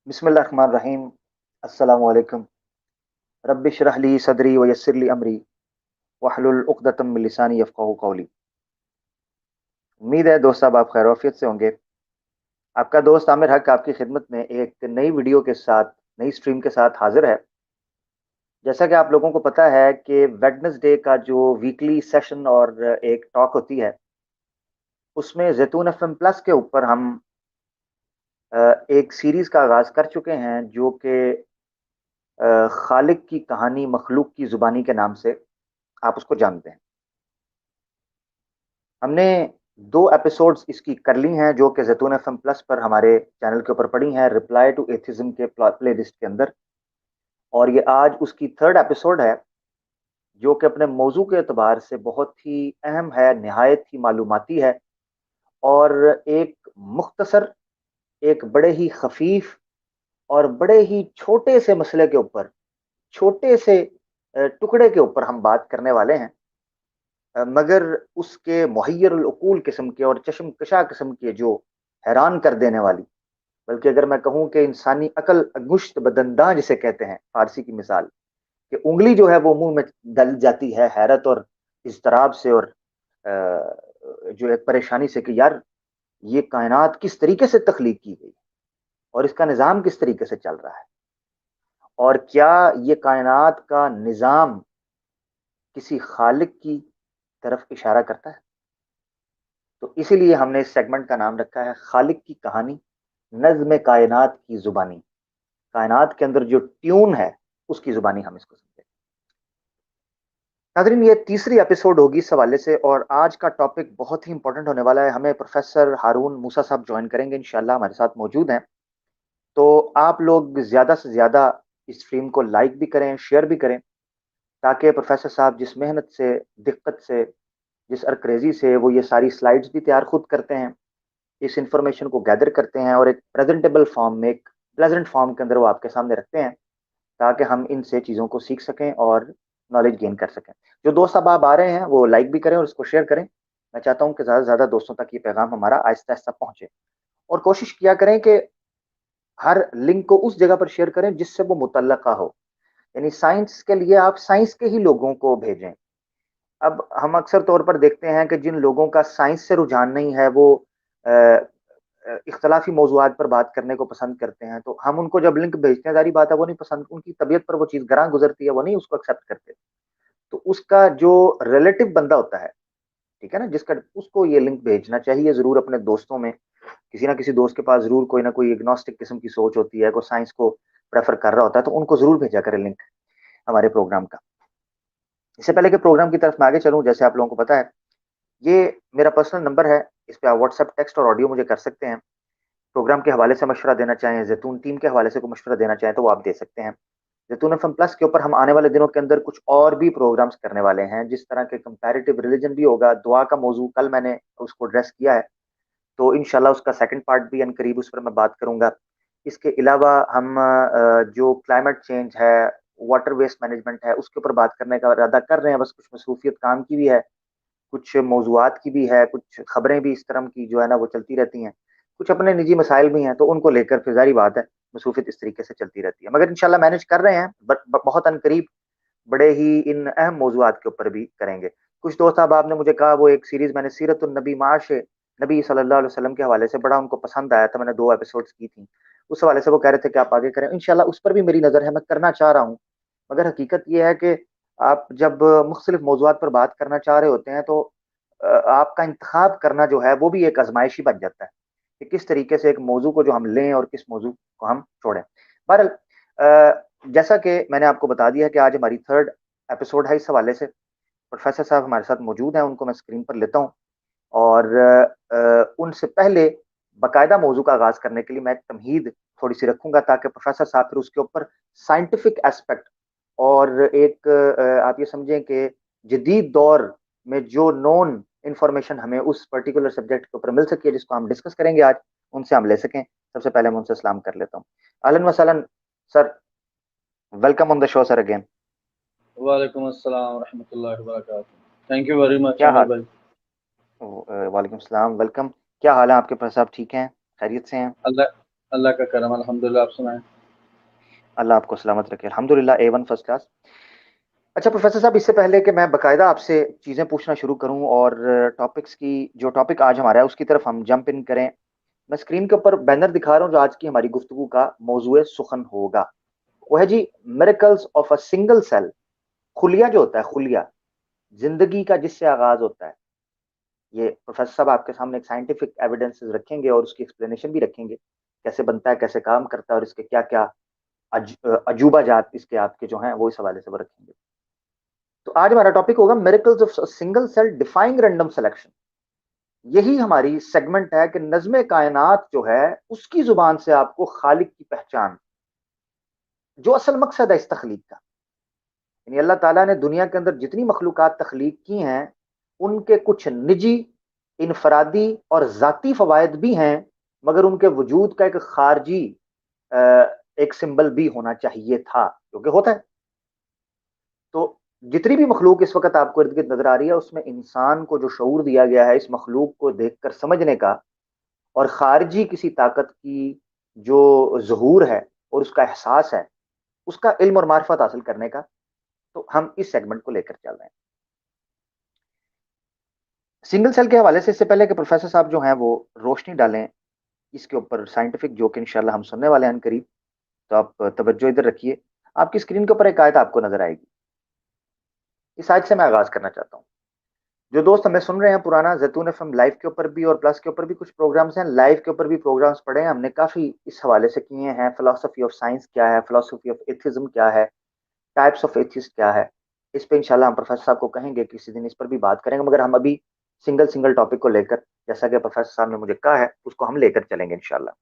बिस्मिल्लाहिर्रहमानिर्रहीम। अस्सलामु अलैकुम। रब्बि इश्रह ली सदरी व यस्सिर ली अमरी वहलुल उक़दतम मिन लिसानी यफ़क़हू क़ौली। उम्मीद है दोस्त साहब आप खैर-ओ-आफ़ियत से होंगे। आपका दोस्त आमिर हक आपकी खिदमत में एक नई वीडियो के साथ, नई स्ट्रीम के साथ हाज़िर है। जैसा कि आप लोगों को पता है कि वेडनेसडे का जो वीकली सेशन और एक टॉक होती है, उसमें ज़ैतून एफ़एम प्लस के ऊपर हम एक सीरीज़ का आगाज़ कर चुके हैं जो कि खालिक की कहानी मखलूक की ज़ुबानी के नाम से आप उसको जानते हैं। हमने 2 एपिसोड्स इसकी कर ली हैं जो कि ज़ैतून एफ़एम प्लस पर हमारे चैनल के ऊपर पड़ी हैं, रिप्लाई टू एथिज़्म के प्लेलिस्ट के अंदर। और ये आज उसकी 3rd एपिसोड है जो कि अपने मौजू के एतबार से बहुत ही अहम है, निहायत ही मालूमाती है और एक मुख्तसर, एक बड़े ही खफ़ीफ़ और बड़े ही छोटे से मसले के ऊपर, छोटे से टुकड़े के ऊपर हम बात करने वाले हैं। मगर उसके मुहय्यरुल उक़ूल किस्म के और चश्मकशा किस्म के, जो हैरान कर देने वाली, बल्कि अगर मैं कहूँ कि इंसानी अकल अंगुश्त बदंदां जिसे कहते हैं, फ़ारसी की मिसाल, कि उँगली जो है वो मुँह में डल जाती है हैरत और इज़्तिराब से और जो एक परेशानी से कि यार ये कायनात किस तरीके से तख्लीक की गई और इसका निज़ाम किस तरीके से चल रहा है और क्या ये कायनात का निज़ाम किसी खालिक की तरफ इशारा करता है? तो इसीलिए हमने इस सेगमेंट का नाम रखा है खालिक की कहानी, नज़्म कायनात की ज़ुबानी। कायनात के अंदर जो ट्यून है, उसकी ज़ुबानी हम इसको समझें। नाज़रीन, ये तीसरी एपिसोड होगी इस हवाले से और आज का टॉपिक बहुत ही इंपॉर्टेंट होने वाला है। हमें प्रोफ़ेसर हारून मूसा साहब जॉइन करेंगे इंशाअल्लाह, हमारे साथ मौजूद हैं। तो आप लोग ज़्यादा से ज़्यादा इस स्ट्रीम को लाइक भी करें, शेयर भी करें, ताकि प्रोफ़ेसर साहब जिस मेहनत से, दिक्कत से, जिस अरक्रेज़ी से वो ये सारी स्लाइड्स भी तैयार खुद करते हैं, इस इन्फॉर्मेशन को गैदर करते हैं और एक प्रेजेंटेबल फॉर्म में, एक प्लेजेंट फॉर्म के अंदर वो आपके सामने रखते हैं, ताकि हम इनसे चीज़ों को सीख सकें और नॉलेज गेन कर सकें। जो दोस्त अब आप आ रहे हैं वो लाइक भी करें और इसको शेयर करें। मैं चाहता हूँ कि ज़्यादा से ज़्यादा दोस्तों तक ये पैगाम हमारा आहिस्ता-आहिस्ता पहुँचे और कोशिश किया करें कि हर लिंक को उस जगह पर शेयर करें जिससे वो मुतल्लका हो। यानी साइंस के लिए आप साइंस के ही लोगों को भेजें। अब हम अक्सर तौर पर देखते हैं कि जिन लोगों का साइंस से रुझान नहीं है वो इख्तलाफी मौज़ूआत पर बात करने को पसंद करते हैं, तो हम उनको जब लिंक भेजते हैं, ज़ाहिर बात है वो नहीं पसंद, उनकी तबीयत पर वो चीज़ ग्रां गुज़रती है, वो नहीं उसको एक्सेप्ट करते। तो उसका जो रिलेटिव बंदा होता है, ठीक है ना? जिसका उसको ये लिंक भेजना चाहिए ज़रूर अपने दोस्तों में। किसी ना किसी दोस्त के पास ज़रूर कोई ना कोई एग्नोस्टिक किस्म की सोच होती है, कोई साइंस को प्रेफ़र कर रहा होता है, तो उनको ज़रूर भेजा करें लिंक हमारे प्रोग्राम का। इससे पहले कि प्रोग्राम की तरफ मैं आगे चलूँ, जैसे आप लोगों को पता है, ये मेरा पर्सनल नंबर है, इस पे आप व्हाट्सएप, टेक्स्ट और ऑडियो मुझे कर सकते हैं। प्रोग्राम के हवाले से मशवरा देना चाहें, ज़ैतून टीम के हवाले से कोई मशवरा देना चाहें, तो वो आप दे सकते हैं। ज़ैतून एफ़एम प्लस के ऊपर हम आने वाले दिनों के अंदर कुछ और भी प्रोग्राम्स करने वाले हैं, जिस तरह के कंपैरेटिव रिलिजन भी होगा, दुआ का मौजू कल मैंने उसको एड्रेस किया है, तो इंशाल्लाह उसका सेकंड पार्ट भी अनकरीब उस पर मैं बात करूँगा। इसके अलावा हम जो क्लाइमेट चेंज है, वाटर वेस्ट मैनेजमेंट है, उसके ऊपर बात करने का इरादा कर रहे हैं, बस कुछ मसरूफियत काम की भी है, कुछ मौज़ूआत की भी है, कुछ खबरें भी इस तरह की जो है ना वो चलती रहती हैं। कुछ अपने निजी मसाइल भी हैं, तो उनको लेकर फिर ज़ाहिर बात है, मसरूफियत इस तरीके से चलती रहती है। मगर इंशाल्लाह मैनेज कर रहे हैं, बट बहुत अनकरीब बड़े ही इन अहम मौज़ूआत के ऊपर भी करेंगे। कुछ दोस्त अहबाब ने मुझे कहा वो एक सीरीज़ मैंने सीरतुन नबी माश नबी सल्लल्लाहु अलैहि वसल्लम के हवाले से बड़ा उनको पसंद आया था, मैंने 2 एपिसोड्स की थी। उस हवाले से वो कह रहे थे कि आप आगे करें। इंशाल्लाह उस पर भी मेरी नज़र है, मैं करना चाह रहा हूँ। मगर हकीकत ये है कि आप जब मुख्तलिफ मौज़ूआत पर बात करना चाह रहे होते हैं तो आपका इंतखाब करना जो है वो भी एक आज़माइश ही बन जाता है, कि किस तरीके से एक मौज़ू को जो हम लें और किस मौज़ू को हम छोड़ें। बहरहाल जैसा कि मैंने आपको बता दिया कि आज हमारी 3rd एपिसोड है इस हवाले से। प्रोफ़ेसर साहब हमारे साथ मौजूद हैं, उनको मैं स्क्रीन पर लेता हूँ और उनसे पहले बाकायदा मौज़ू का आगाज़ करने के लिए मैं एक तमहीद थोड़ी सी रखूंगा ताकि प्रोफेसर साहब फिर उसके ऊपर साइंटिफिक एस्पेक्ट और एक आप ये समझें कि जदीद दौर में जो नॉन इंफॉर्मेशन हमें उस पर्टिकुलर सब्जेक्ट के ऊपर मिल सके जिसको हम डिस्कस करेंगे आज, उनसे हम ले सकें। सबसे पहले मैं उनसे सलाम कर लेता हूँ। अहलन वसहलन sir, welcome on the show sir again. वालेकुम अस्सलाम रहमतुल्लाहि व बरकातहू। थैंक यू वेरी मच क्या आमिर हाल? भाई। वालेकुम सलाम, वेलकम। क्या हाल है आपके? प्रोफेसर साहब ठीक हैं, खैरियत से हैं? अल्लाह अल्लाह का करम, अल्हम्दुलिल्लाह। आप सुनाएं। अल्लाह आपको सलामत रखे, अल्हम्दुलिल्लाह A1 फर्स्ट क्लास। अच्छा प्रोफेसर साहब, इससे पहले कि मैं बकायदा आपसे चीज़ें पूछना शुरू करूं और टॉपिक्स की, जो टॉपिक आज हमारा है उसकी तरफ हम जंप इन करें, मैं स्क्रीन के ऊपर बैनर दिखा रहा हूं जो आज की हमारी गुफ्तगू का मौजूए सुखन होगा। वो है जी, miracles of a single cell. खुलिया जो होता है, खुलिया जिंदगी का जिससे आगाज होता है, ये प्रोफेसर साहब आपके सामने एक साइंटिफिक एविडेंसेस रखेंगे और उसकी एक्सप्लेनेशन भी रखेंगे, कैसे बनता है, कैसे काम करता है और इसके क्या क्या अजूबा जात इसके आपके जो हैं वो इस हवाले से वो रखेंगे। तो आज हमारा टॉपिक होगा miracles of single cell defying random selection. यही हमारी सेगमेंट है कि नज़्म कायनात जो है उसकी जुबान से आपको खालिक की पहचान, जो असल मकसद है इस तखलीक का। यानी अल्लाह ताला ने दुनिया के अंदर जितनी मखलूकात तख्लीक की हैं, उनके कुछ निजी, इनफरादी और ज़ाती फ़वायद भी हैं, मगर उनके वजूद का एक खारजी एक सिंबल भी होना चाहिए था, क्योंकि होता है। तो जितनी भी मखलूक इस वक्त आपको इर्द गिर्द नजर आ रही है, उसमें इंसान को जो शऊर दिया गया है इस मखलूक को देखकर समझने का और खारजी किसी ताकत की जो ज़हूर है और उसका एहसास है, उसका इल्म और मार्फत हासिल करने का, तो हम इस सेगमेंट को लेकर चल रहे हैं। सिंगल सेल के हवाले से इससे पहले कि प्रोफेसर साहब जो हैं वो रोशनी डालें इसके ऊपर साइंटिफिक, जो कि इंशाल्लाह हम सुनने वाले हैं करीब, तो आप तवज्जो इधर रखिए। आपकी स्क्रीन के ऊपर एक आयत आपको नजर आएगी। इस आयत से मैं आगाज करना चाहता हूँ। जो दोस्त हमें सुन रहे हैं पुराना जैतून एफएम लाइव के ऊपर भी और प्लस के ऊपर भी कुछ प्रोग्राम्स हैं, लाइव के ऊपर भी प्रोग्राम्स पढ़े हैं हमने, काफी इस हवाले से किए हैं। फिलोसफी ऑफ साइंस क्या है, फिलोसफी ऑफ एथिज्म क्या है, टाइप्स ऑफ एथिस्ट क्या है, इस पे इंशाल्लाह हम प्रोफेसर साहब को कहेंगे किसी दिन इस पर भी बात करेंगे, मगर हम अभी सिंगल सिंगल टॉपिक को लेकर, जैसा कि प्रोफेसर साहब ने मुझे कहा है, उसको हम लेकर चलेंगे इंशाल्लाह।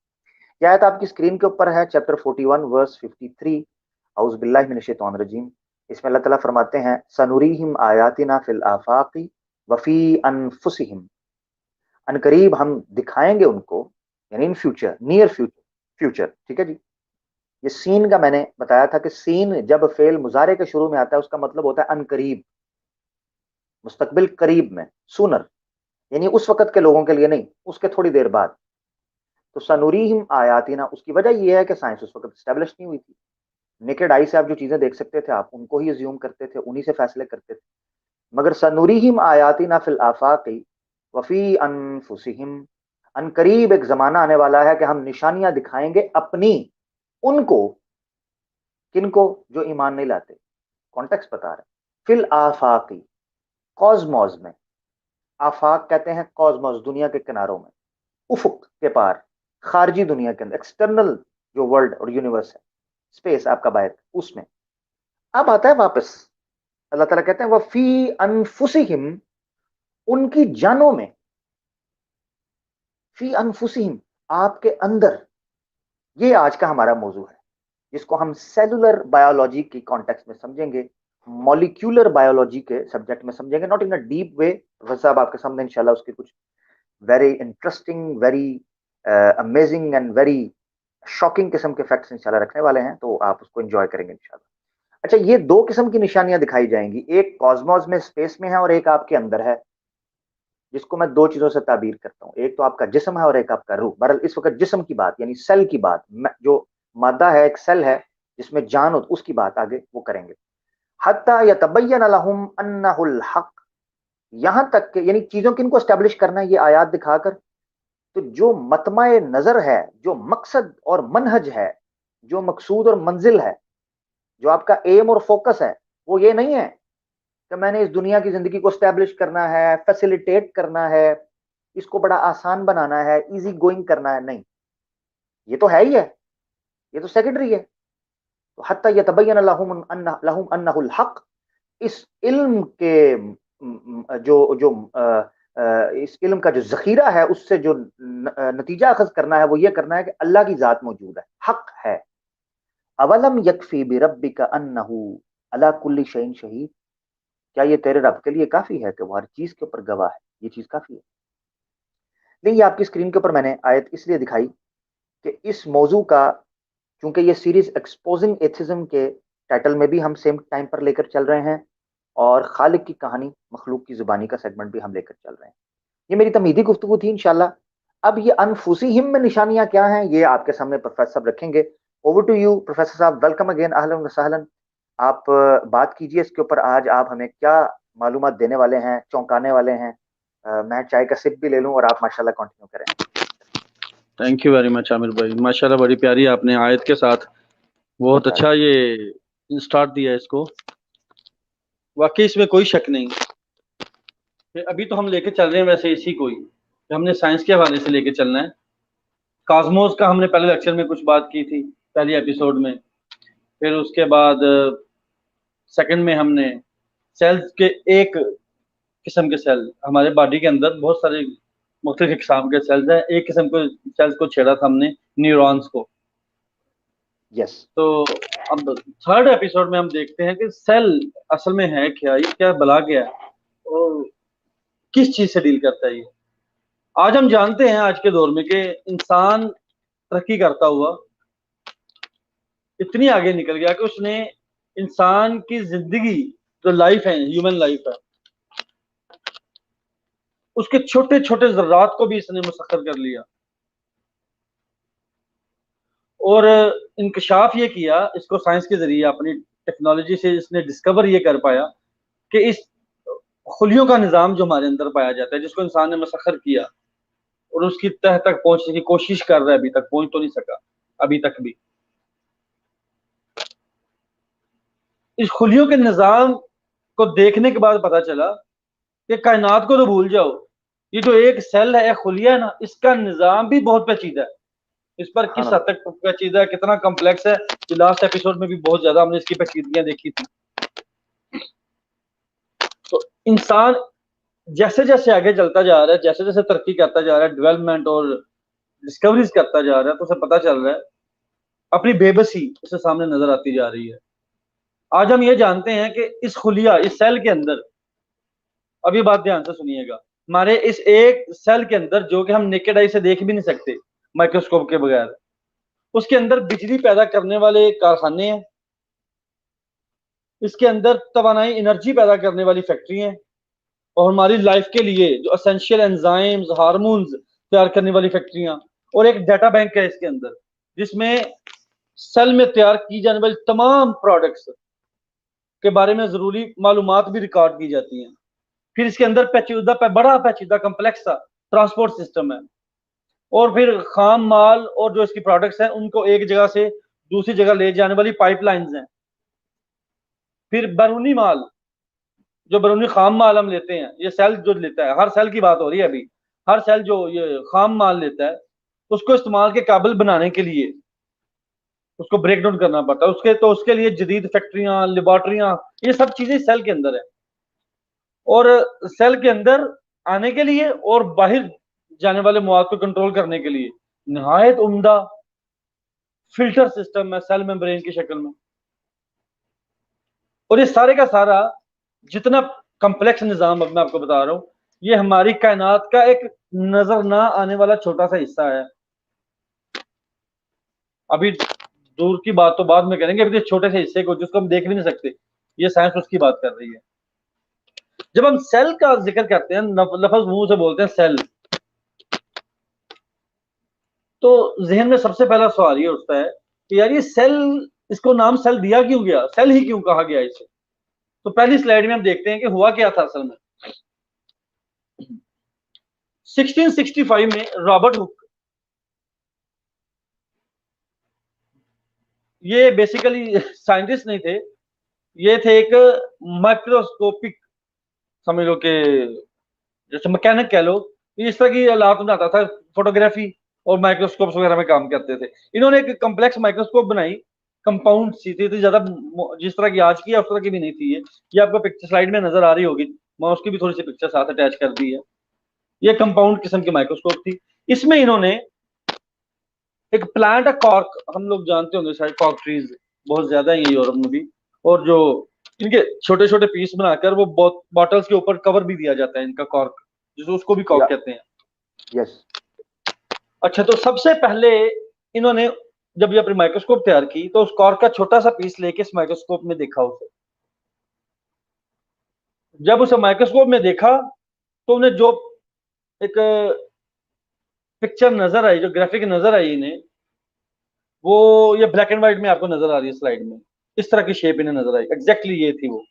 यह आयत आपकी स्क्रीन के ऊपर है, चैप्टर 41 वर्स 53, औज़ु बिल्लाहि मिनश शैतानिर रजीम। इसमें अल्लाह ताला फरमाते हैं, सनुरीहिम आयातिना फिल आफाक़ि वफ़ी अनफुसिहिम। अनकरीब हम दिखाएंगे उनको, यानी in future, near future, future, ठीक है जी। ये सीन का मैंने बताया था कि सीन जब फेल मुजारे के शुरू में आता है उसका मतलब होता है अनकरीब, मुस्तकबिल, करीब में, सूनर, यानी उस वक्त के लोगों के लिए नहीं, उसके थोड़ी देर बाद। तो सनुरीहिम आयातिना, उसकी वजह यह है कि साइंस उस वक्त स्टैब्लिश नहीं हुई थी। नेकेड आई से आप जो चीजें देख सकते थे, आप उनको ही अज्यूम करते थे, उन्हीं से फैसले करते थे। मगर सनुरीहिम आयातिना फिल आफाक़ि वफी अनफुसिहिम, अनकरीब एक जमाना आने वाला है कि हम निशानियां दिखाएंगे अपनी, उनको, किनको? जो ईमान नहीं लाते। कॉन्टेक्स्ट बता रहे हैं, फिल आफाकी, कॉस्मोस में। आफाक कहते हैं कॉस्मोस, दुनिया के किनारों में, उफुक के पार, खारजी दुनिया के अंदर, एक्सटर्नल जो वर्ल्ड और यूनिवर्स है, स्पेस आपका बाहर, उसमें। अब आता है वापस, अल्लाह ताला कहते हैं वह फी अनफुसिहिम, उनकी जानों में, फी अनफुसिहिम, आपके अंदर। ये आज का हमारा मौजू है, जिसको हम सेलुलर बायोलॉजी की कॉन्टेक्स्ट में समझेंगे, मॉलिक्यूलर बायोलॉजी के सब्जेक्ट में समझेंगे, नॉट इन अ डीप वे। साहब आपके सामने इंशाल्लाह उसके कुछ very interesting, very amazing and very shocking किस्म के फैक्ट्स इंशाल्लाह रखने वाले हैं, तो आप उसको एंजॉय करेंगे इंशाल्लाह। अच्छा, ये दो किस्म की निशानियां दिखाई जाएंगी, एक कॉस्मोस में, स्पेस में है, और एक आपके अंदर है, जिसको मैं दो चीजों से ताबीर करता हूँ, एक तो आपका जिस्म है और एक आपका रूह। बहरहाल इस वक्त जिस्म की बात, यानी सेल की बात, जो मादा है, एक सेल है जिसमें जान हो, उसकी बात आगे वो करेंगे। हत्ता यतबय्यन लहुम अन्नहुल हक, यहां तक के, यानी चीजों किनको स्टैब्लिश करना है ये आयात दिखाकर। तो जो मतमाए नजर है, जो मकसद और मनहज है, जो मकसूद और मंजिल है, जो आपका एम और फोकस है, वो ये नहीं है कि मैंने इस दुनिया की जिंदगी को स्टैब्लिश करना है, फैसिलिटेट करना है, इसको बड़ा आसान बनाना है, इजी गोइंग करना है, नहीं। ये तो है ही है, ये तो सेकेंडरी है। तो हत्ता यतबय्यन लहुम अन्नहुल हक, इस इल्म के जो जो इस इल्म का जो जखीरा है उससे जो नतीजा अखज करना है वो ये करना है कि अल्लाह की जात मौजूद है, हक है। अवलम यकफी बिरब्बिका अन्नहु अला कुल्ली शैइन शहीद, क्या ये तेरे रब के लिए काफी है कि वो हर चीज के ऊपर गवाह है? ये चीज काफी है। नहीं, ये आपकी स्क्रीन के ऊपर मैंने आयत इसलिए दिखाई कि इस मौजू का, क्योंकि ये सीरीज एक्सपोजिंग एथिज्म के टाइटल में भी हम सेम टाइम पर लेकर चल रहे हैं, और खालिक की कहानी मखलूक की जुबानी का सेगमेंट भी हम लेकर चल रहे हैं। ये मेरी तमीदी गुफ्तगू थी इंशाल्लाह। अब ये अनफुसीहिम में निशानियां क्या हैं, ये आपके सामने प्रोफेसर साहब रखेंगे। ओवर टू यू प्रोफेसर साहब, वेलकम अगेन, अहलन व सहलन। आप बात कीजिए इसके ऊपर, आज आप हमें क्या मालूमात देने वाले हैं, चौंकाने वाले हैं। मैं चाय का सिप भी ले लूं और आप माशाल्लाह कंटिन्यू करें। Thank you very much Aamir भाई, माशाल्लाह बड़ी प्यारी आपने आयत के साथ बहुत अच्छा ये स्टार्ट दिया इसको। वाकई इसमें कोई शक नहीं कि अभी तो हम लेके चल रहे हैं वैसे इसी को ही, हमने साइंस के हवाले से लेके चलना है। कास्मोस का हमने पहले लेक्चर में कुछ बात की थी, पहली एपिसोड में। फिर उसके बाद सेकंड में हमने सेल्स के एक किस्म के सेल, हमारे बॉडी के अंदर बहुत सारे मुख्तलिफ किस्म के सेल्स हैं, एक किस्म को सेल्स को छेड़ा था हमने, न्यूरॉन्स को। यस। तो अब थर्ड एपिसोड में हम देखते हैं कि सेल असल में है क्या, ये क्या भला क्या है और किस चीज से डील करता है ये। आज हम जानते हैं आज के दौर में कि इंसान तरक्की करता हुआ इतनी आगे निकल गया कि उसने इंसान की जिंदगी, जो लाइफ है, ह्यूमन लाइफ है, उसके छोटे छोटे जर्रात को भी इसने मुसख्खर कर लिया। और इंकशाफ ये किया, इसको साइंस के जरिए अपनी टेक्नोलॉजी से इसने डिस्कवर ये कर पाया कि इस खुलियों का निज़ाम जो हमारे अंदर पाया जाता है, जिसको इंसान ने मुसख्खर किया और उसकी तह तक पहुंचने की कोशिश कर रहा है, अभी तक पहुंच तो नहीं सका, अभी तक भी। इस खुलियों के निज़ाम को देखने के बाद पता चला कि कायनात को तो भूल जाओ, ये जो एक सेल है, एक खुलिया है ना, इसका निज़ाम भी बहुत पेचीदा है। इस पर किस हद तक पेचीदा है, कितना कॉम्प्लेक्स है, कि लास्ट एपिसोड में भी बहुत ज्यादा हमने इसकी पेचीदगियां देखी थी। तो इंसान जैसे जैसे आगे चलता जा रहा है, जैसे जैसे तरक्की करता जा रहा है, डेवलपमेंट और डिस्कवरीज करता जा रहा है, तो उसे पता चल रहा है अपनी बेबसी उसे सामने नजर आती जा रही है। आज हम ये जानते हैं कि इस खुलिया, इस सेल के अंदर, अभी बात ध्यान से सुनिएगा, हमारे इस एक सेल के अंदर, जो कि हम नेकेड आई से देख भी नहीं सकते माइक्रोस्कोप के बगैर, उसके अंदर बिजली पैदा करने वाले कारखाने हैं, इसके अंदर तवानाई एनर्जी पैदा करने वाली फैक्ट्री हैं, और हमारी लाइफ के लिए जो असेंशियल एंजाइम्स, हार्मोन्स तैयार करने वाली फैक्ट्रियां, और एक डाटा बैंक है इसके अंदर, जिसमें सेल में तैयार की जाने वाली तमाम प्रोडक्ट्स के बारे में जरूरी मालूमात भी रिकॉर्ड की जाती हैं। फिर इसके अंदर पेचीदा, बड़ा पेचीदा कम्प्लेक्स सा ट्रांसपोर्ट सिस्टम है, और फिर खाम माल और जो इसकी प्रोडक्ट्स हैं उनको एक जगह से दूसरी जगह ले जाने वाली पाइपलाइंस हैं। फिर बैरूनी माल, जो बैरूनी खाम माल हम लेते हैं, ये सेल जो लेता है, हर सेल की बात हो रही है अभी, हर सेल जो ये खाम माल लेता है, उसको इस्तेमाल के काबिल बनाने के लिए उसको ब्रेक डाउन करना पड़ता है उसके, तो उसके लिए जदीद फैक्ट्रियां, लेबॉर्ट्रियां, ये सब चीजें सेल के अंदर है। और सेल के अंदर आने के लिए और बाहर जाने वाले मवाद को कंट्रोल करने के लिए निहायत उम्दा फिल्टर सिस्टम है सेल मेम्ब्रेन की शक्ल में। और ये सारे का सारा जितना कम्प्लेक्स निजाम अब मैं आपको बता रहा हूं, ये हमारी कायनात का एक नजर ना आने वाला छोटा सा हिस्सा है। अभी दूर की बात तो बाद में करेंगे, अभी तो छोटे से हिस्से को जिसको हम देख भी नहीं सकते, ये साइंस उसकी बात कर रही है। जब हम सेल का जिक्र करते हैं, लफ्ज मुंह से बोलते हैं सेल, तो जहन में सबसे पहला सवाल ये उठता है कि यार ये सेल, इसको नाम सेल दिया क्यों गया, सेल ही क्यों कहा गया इसे। तो पहली स्लाइड में हम देखते हैं कि हुआ क्या था असल में। 1665 में रॉबर्ट हुक, ये बेसिकली साइंटिस्ट नहीं थे, ये थे एक माइक्रोस्कोपिक, समझ लो कि जैसे मैकेनिक कह लो, इस तरह की आलात बनाता था, फोटोग्राफी और माइक्रोस्कोप वगैरह में काम करते थे। इन्होंने एक कम्प्लेक्स माइक्रोस्कोप बनाई, कंपाउंड सी थी, तो ज्यादा जिस तरह की आज की है उस तरह की भी नहीं थी। ये आपको पिक्चर स्लाइड में नजर आ रही होगी, मैं उसकी भी थोड़ी सी पिक्चर साथ अटैच कर दी है। ये कंपाउंड किस्म की माइक्रोस्कोप थी। इसमें इन्होंने एक प्लांट है कॉर्क, हम लोग जानते होंगे शायद, कॉर्क ट्रीज बहुत ज्यादा है ये यूरोप में भी, और जो इनके छोटे छोटे पीस बनाकर वो बॉटल्स के ऊपर कवर भी दिया जाता है इनका कॉर्क, जिसको उसको भी कॉर्क कहते हैं। यस। अच्छा, तो सबसे पहले इन्होंने जब ये अपनी माइक्रोस्कोप तैयार की तो उस कॉर्क का छोटा सा पीस लेके इस माइक्रोस्कोप में देखा उसे। जब उसे माइक्रोस्कोप में देखा तो उन्हें जो एक पिक्चर नजर आई, जो ग्राफिक नजर आई इन्हें, वो ये ब्लैक एंड व्हाइट में आपको नजर आ रही है स्लाइड में, इस तरह की शेप इन्हें नजर आई, एग्जैक्टली ये थी वो।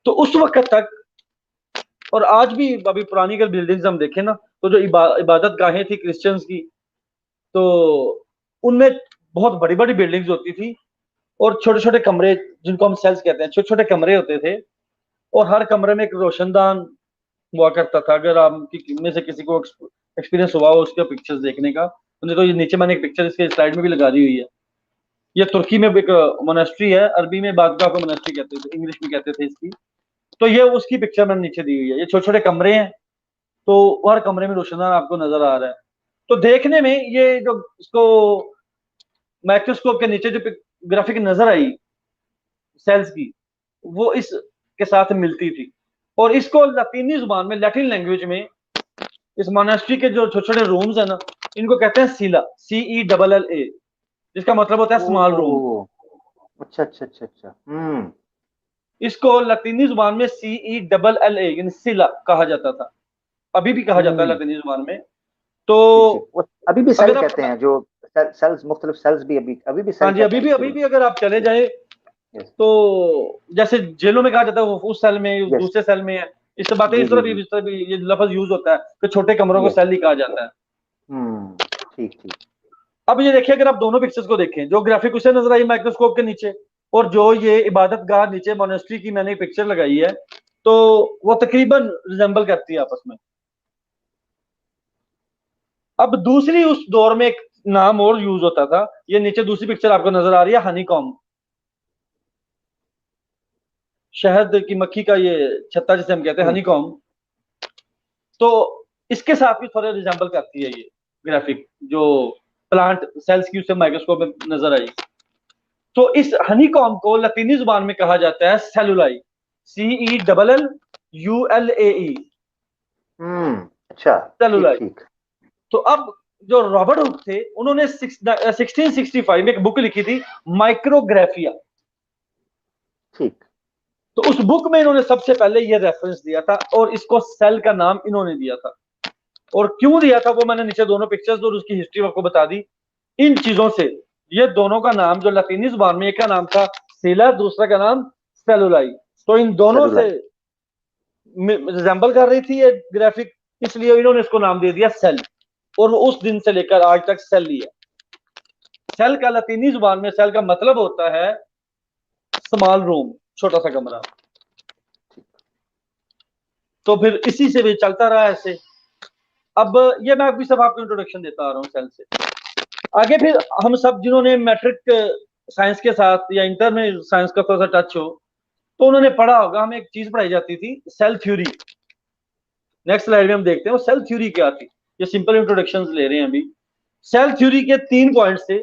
तो उस वक्त तक और आज भी अभी पुरानी अगर बिल्डिंग्स हम देखें ना, तो जो इबादत गाहें थी क्रिश्चियंस की, तो उनमें बहुत बड़ी बड़ी बिल्डिंग्स होती थी और छोटे छोटे कमरे, जिनको हम सेल्स कहते हैं, छोटे छोटे कमरे होते थे, और हर कमरे में एक रोशनदान हुआ करता था। अगर आप में से किसी को एक्सपीरियंस हुआ हो उसके पिक्चर्स देखने का, तो देखो ये नीचे मैंने एक पिक्चर इसके स्लाइड में भी लगा दी हुई है। ये तुर्की में एक मोनेस्ट्री है, अरबी में बादगाह को मोनेस्ट्री कहते थे, इंग्लिश में कहते थे इसकी। तो ये उसकी पिक्चर मैंने नीचे दी हुई है। ये छोटे छोटे कमरे हैं, तो हर कमरे में रोशनदान आपको नजर आ रहा है। तो देखने में ये जो इसको माइक्रोस्कोप के नीचे जो ग्राफिक नजर आई सेल्स की, वो इस के साथ मिलती थी। और इसको लतीनी जुबान में, लैटिन लैंग्वेज में, इस मोनेस्ट्री के जो छोटे छोटे रूम्स है ना, इनको कहते हैं सीला, CELLA, जिसका मतलब होता है स्मॉल रूम। ओ, अच्छा अच्छा अच्छा अच्छा। इसको लतीनी जुबान में CELLA यानी सीला कहा जाता था, अभी भी कहा जाता है हम्म। लतीनी जुबान में। तो ठीक ठीक, वो अभी भी सेल अगर आप, कहते हैं जो सेल्स, मुख्तलिफ सेल्स भी अभी अभी भी हाँ सेल जी, कहते हैं अभी उसको। भी अगर आप चले जाए, यस तो जैसे जेलों में कहा जाता है वो उस सेल में, उस यस। दूसरे सेल में है, इस बातें जी जी जी। इस तरह भी ये लफ्ज यूज होता है कि छोटे कमरों को यस। सेल ही कहा जाता है। ठीक ठीक। अब ये देखिए, अगर आप दोनों पिक्चर्स को देखें, जो ग्राफिक उसे नजर आई माइक्रोस्कोप के नीचे, और जो ये इबादत गाह नीचे मोनेस्ट्री की मैंने पिक्चर लगाई है, तो वो तकरीबन रिजेंबल करती है आपस में। अब दूसरी, उस दौर में एक नाम और यूज होता था, ये नीचे दूसरी पिक्चर आपको नजर आ रही है, हनीकॉम, शहद की मक्खी का ये छत्ता जिसे हम कहते हैं, हम्म हनीकॉम। तो इसके साथ भी थोड़ा रिजेंबल करती है ये ग्राफिक, जो प्लांट सेल्स की उसे माइक्रोस्कोप में नजर आई। तो इस हनीकॉम को लतीनी जुबान में कहा जाता है सेलुलाई, CELLULAE, अच्छा। ठीक सेलुलाई। ठीक। तो अब जो रॉबर्ट हुक थे, उन्होंने 1665 में एक बुक लिखी थी, माइक्रोग्राफिया। ठीक। तो उस बुक में इन्होंने सबसे पहले ये रेफरेंस दिया था, और इसको सेल का नाम इन्होंने दिया था। और क्यों दिया था वो मैंने नीचे दोनों पिक्चर्स और उसकी हिस्ट्री आपको बता दी। इन चीजों से ये दोनों का नाम, जो लतीनी जुबान में एक का नाम था सेला, दूसरा का नाम सेलुलाई, तो इन दोनों से सेलुलाई। रिजेंबल कर रही थी ये ग्राफिक, इसलिए इन्होंने इसको नाम दे दिया सेल। और वो उस दिन से लेकर आज तक सेल ही है। सेल का लतीनी जुबान में सेल का मतलब होता है स्मॉल रूम, छोटा सा कमरा। तो फिर इसी से भी चलता रहा ऐसे। अब ये मैं अभी सब आपको इंट्रोडक्शन देता आ रहा हूँ सेल से। आगे फिर हम सब जिन्होंने मैट्रिक साइंस के साथ या इंटर में साइंस का थोड़ा सा टच हो, तो उन्होंने पढ़ा होगा, हमें एक चीज पढ़ाई जाती थी, सेल थ्योरी। नेक्स्ट स्लाइड में हम देखते हैं वो सेल थ्योरी क्या थी। ये सिंपल इंट्रोडक्शन ले रहे हैं अभी। सेल थ्योरी के 3 पॉइंट्स थे।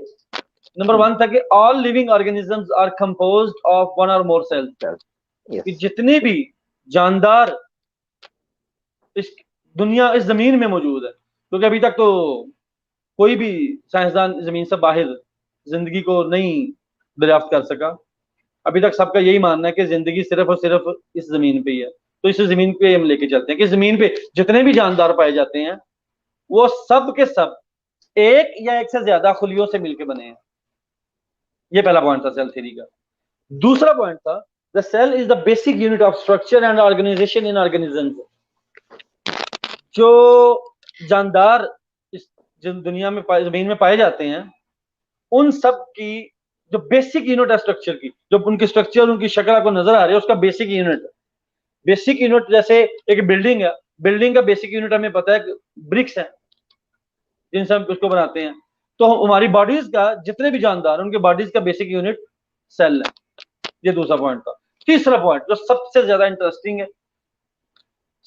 नंबर 1 था कि all living organisms are composed of 1 और मोर सेल्स, कि यस। जितने भी जानदार इस दुनिया, इस जमीन में मौजूद है, क्योंकि अभी तक तो कोई भी साइंसदान जमीन से बाहर जिंदगी को नहीं दरियाफ्त कर सका। अभी तक सबका यही मानना है कि जिंदगी सिर्फ और सिर्फ इस जमीन पे ही है। तो इस जमीन पे हम लेके चलते हैं कि जमीन पे जितने भी जानदार पाए जाते हैं, वो सब के सब एक या एक से ज्यादा खुलियों से मिलकर बने हैं। ये पहला पॉइंट था सेल थ्योरी का। दूसरा पॉइंट था, the cell is the basic unit of structure and organization in organism. जो जानदार इस दुनिया में जमीन में पाए जाते हैं, उन सब की जो बेसिक यूनिट है स्ट्रक्चर की, जो उनकी स्ट्रक्चर, उनकी शक्ल आपको नजर आ रही है, उसका बेसिक यूनिट। बेसिक यूनिट जैसे एक बिल्डिंग है, बिल्डिंग का बेसिक यूनिट हमें पता है ब्रिक्स है, जिनसे हम उसको बनाते हैं। तो हमारी बॉडीज का जितने भी जानदार हैं, उनके बॉडीज का बेसिक यूनिट सेल है। ये दूसरा पॉइंट था। तीसरा पॉइंट जो सबसे ज्यादा इंटरेस्टिंग है,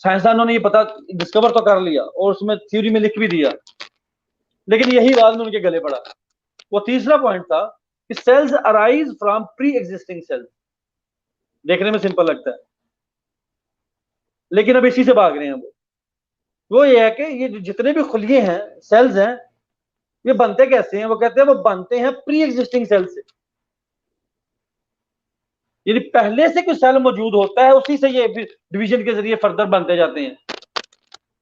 साइंसदानों ने ये पता डिस्कवर तो कर लिया और उसमें थ्योरी में लिख भी दिया, लेकिन यही बाद में उनके गले पड़ा। वो तीसरा पॉइंट था कि cells arise from pre existing cells. देखने में सिंपल लगता है, लेकिन अब इसी से भाग रहे हैं वो ये है कि ये जितने भी खुलिये हैं, सेल्स हैं, ये बनते कैसे हैं? वो कहते हैं वो बनते हैं प्री एग्जिस्टिंग सेल से। यदि पहले से कोई सेल मौजूद होता है, उसी से ये डिवीजन के जरिए फर्दर बनते जाते हैं।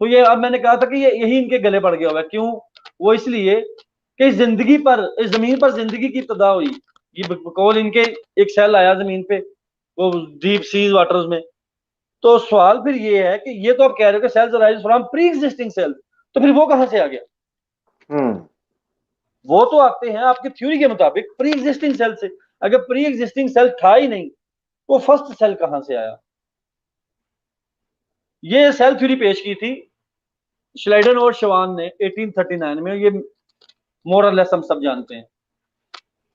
तो ये अब मैंने कहा था कि ये यही इनके गले पड़ गया हुआ है। क्यों? वो इसलिए कि जिंदगी पर, इस जमीन पर जिंदगी की इब्तिदा हुई। ये बिकॉज इनके एक सेल आया जमीन पे, वो डीप सीज वाटर्स में। तो सवाल फिर ये है कि ये तो आप कह रहे हो कि cells arise from pre existing cells, तो फिर वो कहां से आ गया? वो तो आते हैं आपकी थ्योरी के मुताबिक प्री एग्जिस्टिंग सेल से। अगर प्री एग्जिस्टिंग सेल था ही नहीं, तो फर्स्ट सेल कहां से आया? ये सेल थ्योरी पेश की थी श्लाइडन और शवान ने 1839 में। ये मोर और लेस हम सब जानते हैं।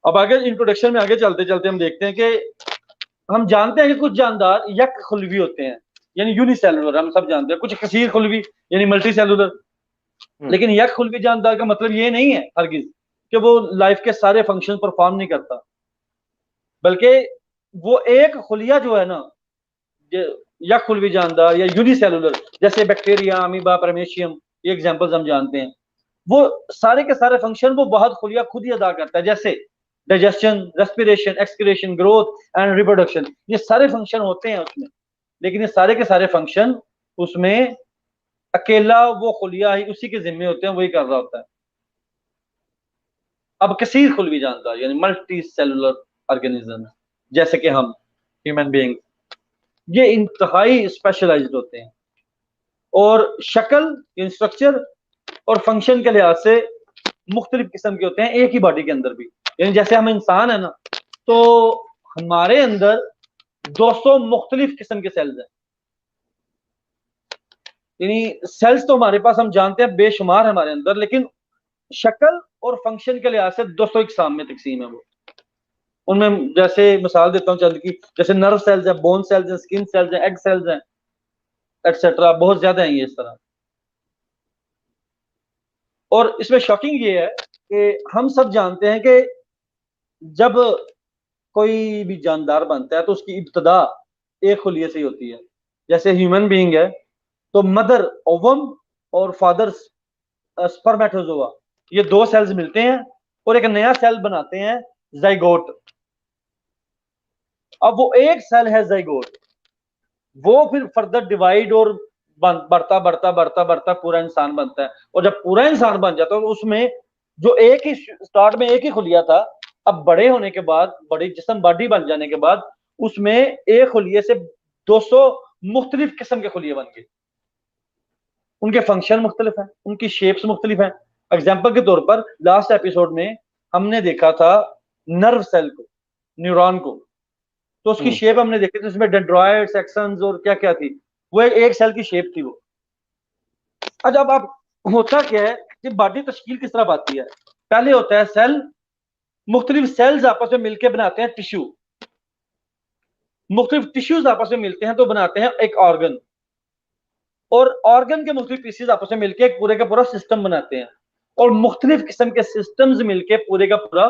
अब आगे इंट्रोडक्शन में आगे चलते चलते हम देखते हैं कि हम जानते हैं कि कुछ जानदार यक खुलवी होते हैं, यानी यूनिसेलुलर, हम सब जानते हैं। कुछ कसीर खुलवी यानी मल्टी सेलुलर। लेकिन यक खुलवी जानदार का मतलब ये नहीं है हरगिज कि वो लाइफ के सारे फंक्शन परफॉर्म नहीं करता, बल्कि वो एक खुलिया जो है ना, या खुलवी जानदार या यूनिसेलुलर, जैसे बैक्टीरिया, अमीबा, परमेशियम, ये एग्जांपल्स हम जानते हैं। वो सारे के सारे फंक्शन वो बहुत खुलिया खुद ही अदा करता है, जैसे digestion, respiration, excretion, growth and reproduction. ये सारे फंक्शन होते हैं उसमें, लेकिन ये सारे के सारे फंक्शन उसमें अकेला वो खुलिया ही उसी के जिम्मे होते हैं, वही कर रहा होता है। अब कसीर खुलवी जानदार यानी मल्टी सेलुलर ऑर्गेनिज्म, जैसे कि हम ह्यूमन बीइंग, ये इंतहाई स्पेशलाइज्ड होते हैं और शक्ल, स्ट्रक्चर और फंक्शन के लिहाज से मुख्तलिफ किस्म के होते हैं एक ही बॉडी के अंदर भी। यानी जैसे हम इंसान है ना, तो हमारे अंदर 200 मुख्तलिफ किस्म के सेल्स हैं। यानी सेल्स तो हमारे पास हम जानते हैं बेशुमार है हमारे अंदर, लेकिन शक्ल और फंक्शन के लिहाज से 200 इकसाम में तकसीम है वो। उनमें जैसे मिसाल देता हूँ चंद की, जैसे नर्व सेल्स है, बोन सेल्स है, स्किन सेल्स है, एग सेल्स हैं, एटसेट्रा, बहुत ज्यादा है ये इस तरह। और इसमें शॉकिंग ये है कि हम सब जानते हैं कि जब कोई भी जानदार बनता है तो उसकी इब्तदा एक खुलिये से ही होती है। जैसे ह्यूमन बीइंग है तो मदर ओवम और फादर स्पर्मेटोजोआ, ये दो सेल्स मिलते हैं और एक नया सेल बनाते हैं, जाइगोट। अब वो एक सेल है जाइगोट, वो फिर फर्दर डिवाइड और बढ़ता बढ़ता बढ़ता बढ़ता पूरा इंसान बनता है। और जब पूरा इंसान बन जाता है तो उसमें जो एक ही स्टार्ट में एक ही खुलिया था, अब बड़े होने के बाद, बड़ी जिस्म बॉडी बन जाने के बाद, उसमें एक खुलिये से 200 मुख्तलिफ किस्म के खुलिये बन गए। उनके फंक्शन मुख्तलिफ हैं, उनकी शेप्स मुख्तलिफ हैं। एग्जाम्पल के तौर पर लास्ट एपिसोड में हमने देखा था नर्व सेल को, न्यूरॉन को, तो उसकी शेप हमने देखी थी, उसमें डेंड्रॉइड्स, एक्सन्स और क्या क्या थी। वो एक सेल की शेप थी वो। अच्छा, अब होता क्या है कि बॉडी तश्कील किस तरह पाती है? पहले होता है सेल, मुख्तलिफ सेल्स आपस में मिलकर बनाते हैं टिश्यू, मुख्तलिफ टिश्यूज आपस में मिलते हैं तो बनाते हैं एक ऑर्गन, और ऑर्गन के मुख्तलिफ पीसेज आपस में मिलकर एक पूरे का पूरा सिस्टम बनाते हैं, और मुख्तलिफ किस्म के सिस्टम्स मिलकर पूरे का पूरा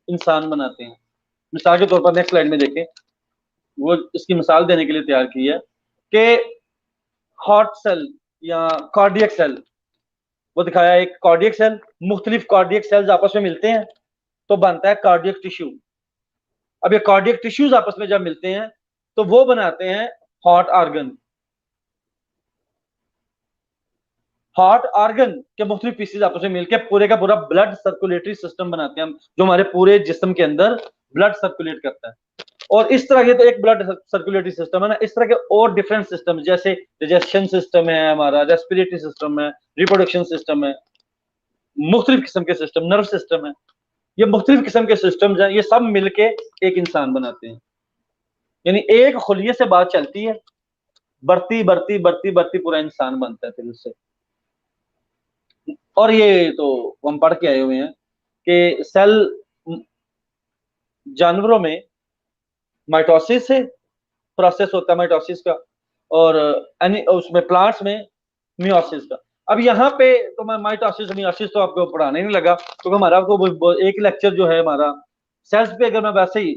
इंसान बनाते हैं। मिसाल के तौर पर नेक्स्ट स्लाइड में देखें, वो इसकी मिसाल देने के लिए तैयार की है कि हार्ट सेल या कार्डियक सेल, वो दिखाया एक कार्डियक सेल, मुख्तलिफ कार्डियक सेल्स आपस में मिलते हैं तो बनता है कार्डियक टिश्यू। अब ये कार्डियक टिश्यूज आपस में जब मिलते हैं तो वो बनाते हैं हार्ट ऑर्गन। हार्ट ऑर्गन के मुख्तलिफ पीसेज आपस में मिलकर पूरे का पूरा ब्लड सर्कुलेटरी सिस्टम बनाते हैं हम, जो हमारे पूरे जिस्म के अंदर ब्लड सर्कुलेट करता है। और इस तरह के तो एक ब्लड सर्कुलेटरी सिस्टम है ना, इस तरह के और डिफरेंट सिस्टम जैसे डाइजेशन सिस्टम है हमारा, रेस्पिरेटरी सिस्टम है, रिप्रोडक्शन सिस्टम है, मुख्तलिफ किस्म के सिस्टम, नर्व सिस्टम है, ये मुख्तलिफ किस्म के सिस्टम हैं, ये सब मिलके एक इंसान बनाते हैं। यानी एक खुलिये से बात चलती है, बढ़ती बढ़ती बढ़ती बढ़ती पूरा इंसान बनता है फिर उससे। और ये तो हम पढ़ के आए हुए हैं कि सेल जानवरों में माइटोसिस से प्रोसेस होता है, माइटोसिस का, और उसमें प्लांट्स में मियोसिस का। अब यहाँ पे तो मैं माइटोसिस मियोसिस तो आपको पढ़ाने नहीं लगा, क्योंकि हमारा आपको एक लेक्चर जो है हमारा सेल्स पे, अगर मैं वैसे ही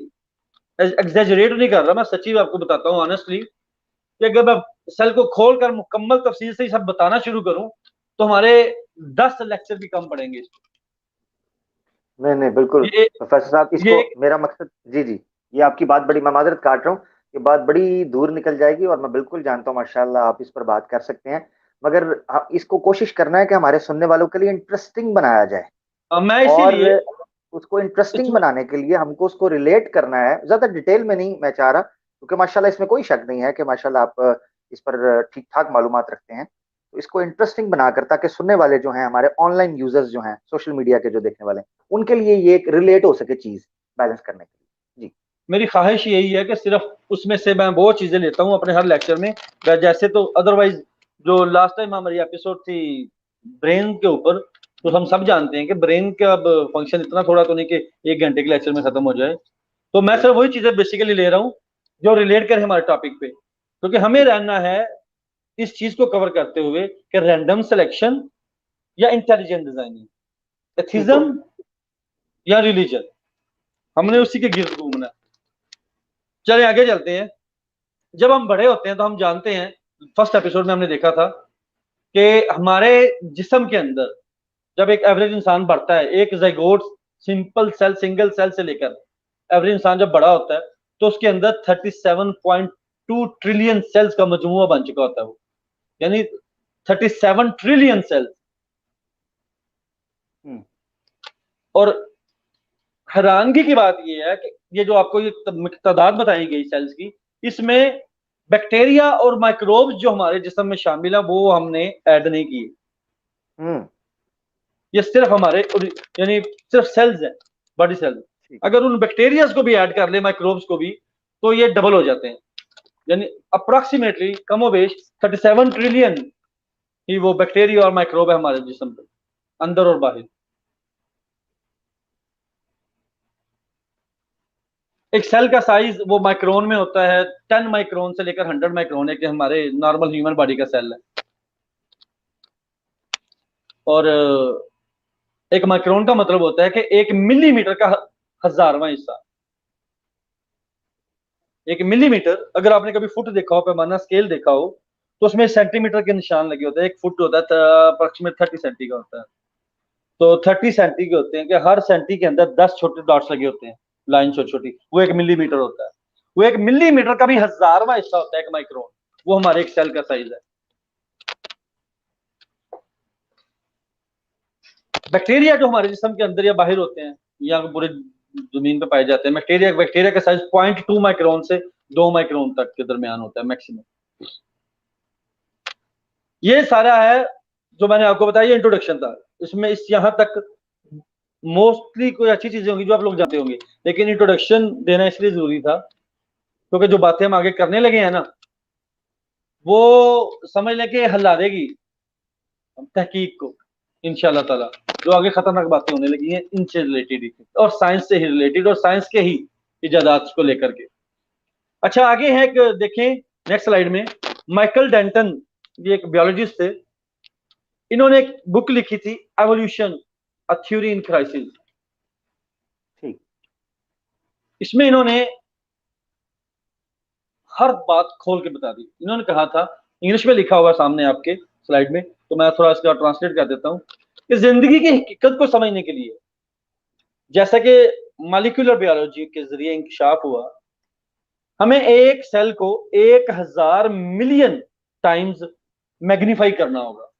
एग्जेजरेट नहीं कर रहा, मैं सच्ची आपको बताता हूँ ऑनेस्टली, कि अगर मैं सेल को खोल कर मुकम्मल तफसील से सब बताना शुरू करूं तो हमारे 10 लेक्चर भी कम पड़ेंगे। नहीं नहीं बिल्कुल ये प्रोफेसर साहब, ये इसको मेरा मकसद, जी जी, ये आपकी बात बड़ी, मैं माजरत काट रहा हूँ, ये बात बड़ी दूर निकल जाएगी और मैं बिल्कुल जानता हूँ माशाल्लाह आप इस पर बात कर सकते हैं, मगर इसको कोशिश करना है कि हमारे सुनने वालों के लिए इंटरेस्टिंग बनाया जाए। मैं और इसीलिए उसको इंटरेस्टिंग इसमें बनाने के लिए हमको उसको रिलेट करना है, ज्यादा डिटेल में नहीं मैं चाह रहा, क्योंकि माशाल्लाह इसमें कोई शक नहीं है कि माशाल्लाह आप इस पर ठीक ठाक मालूमात रखते हैं। तो इसको इंटरेस्टिंग बनाकर, ताकि सुनने वाले जो हैं, हमारे ऑनलाइन यूजर्स जो हैं, सोशल मीडिया के जो देखने वाले हैं, उनके लिए ये एक रिलेट हो सके चीज, बैलेंस करने के लिए। जी। मेरी ख्वाहिश यही है कि सिर्फ उसमें से मैं वो चीजें लेता हूँ अपने हर लेक्चर में। जैसे तो अदरवाइज जो लास्ट टाइम हमारी एपिसोड थी ब्रेन के ऊपर, तो हम सब जानते हैं कि ब्रेन का अब फंक्शन इतना थोड़ा तो नहीं कि 1 घंटे के लेक्चर में खत्म हो जाए। तो मैं जी सिर्फ वही चीजें बेसिकली ले रहा हूँ जो रिलेट करे हमारे टॉपिक पे, क्योंकि हमें जी रहना है इस चीज को कवर करते हुए कि रैंडम सिलेक्शन या इंटेलिजेंट डिजाइनिंग, बिल्कुल। एथिज्म या रिलीजन, हमने जी उसी के गिर्द घूमना है। चले आगे चलते हैं। जब हम बड़े होते हैं तो हम जानते हैं, फर्स्ट एपिसोड में हमने देखा था कि हमारे जिस्म के अंदर जब एक एवरेज इंसान बढ़ता है, एक zygote simple cell single cell से लेकर एवरेज इंसान जब बड़ा होता है, तो उसके अंदर 37.2 ट्रिलियन सेल्स का मजमुआ बन चुका होता है वो, यानी 37 ट्रिलियन सेल्स। हम्म। और हैरानगी की बात यह है कि ये जो आपको ये तादाद बताई गई सेल्स की, इसमें बैक्टीरिया और माइक्रोब्स जो हमारे जिस्म में शामिल है वो हमने ऐड नहीं किए। हम्म। ये सिर्फ हमारे यानी सिर्फ सेल्स हैं, बॉडी सेल्स। ठीक। अगर उन बैक्टीरियाज को भी ऐड कर ले, माइक्रोब्स को भी, तो ये डबल हो जाते हैं, यानी अप्रोक्सीमेटली कमोबेश 37 ट्रिलियन ही वो बैक्टीरिया और माइक्रोब है हमारे जिस्म पे, अंदर और बाहर। एक सेल का साइज वो माइक्रोन में होता है, 10 माइक्रोन से लेकर 100 माइक्रोन है, कि हमारे नॉर्मल ह्यूमन बॉडी का सेल है। और एक माइक्रोन का मतलब होता है कि 1 मिलीमीटर का 1000वां हिस्सा। 1 मिलीमीटर, अगर आपने कभी फुट देखा हो, पैमाना स्केल देखा हो, तो उसमें सेंटीमीटर के निशान लगे होते हैं। एक फुट होता है अप्रोक्सीमेट 30 सेंटी का होता है, तो 30 सेंटी के होते हैं, कि हर सेंटी के अंदर 10 छोटे डॉट्स लगे होते हैं, लाइन छोटी छोटी, वो 1 मिलीमीटर होता है। वो 1 मिलीमीटर का भी 1000वां हिस्सा होता है एक माइक्रोन, वो हमारे एक सेल का साइज है। बैक्टीरिया जो हमारे जिस्म के अंदर या बाहर होते हैं या पूरे जमीन पे पाए जाते हैं, बैक्टीरिया बैक्टीरिया का साइज 0.2 माइक्रोन से 2 माइक्रोन तक के दरमियान होता है मैक्सिमम। ये सारा है जो मैंने आपको बताया, इंट्रोडक्शन था। इसमें इस यहाँ तक मोस्टली कोई अच्छी चीजें होंगी जो आप लोग जानते होंगे, लेकिन इंट्रोडक्शन देना इसलिए जरूरी था क्योंकि जो बातें हम आगे करने लगे हैं ना, वो समझ लें कि हिला देगी तहकीक को इंशाल्लाह ताला। जो आगे खतरनाक बातें होने लगी हैं इनसे रिलेटेड ही और साइंस से ही रिलेटेड और साइंस के ही इजादात को लेकर के। अच्छा, आगे है एक देखें नेक्स्ट स्लाइड में, माइकल डेंटन, ये एक बायोलॉजिस्ट थे। इन्होंने एक बुक लिखी थी, evolution a theory in crisis. ठीक। इसमें इन्होंने हर बात खोल के बता दी। इन्होंने कहा था, इंग्लिश में लिखा हुआ सामने आपके स्लाइड में, तो मैं थोड़ा इसका ट्रांसलेट कर देता हूं, कि जिंदगी की हकीकत को समझने के लिए, जैसा कि मॉलिक्यूलर बायोलॉजी के जरिए इंकशाफ हुआ, हमें एक सेल को 1000 मिलियन टाइम्स मैग्नीफाई करना होगा।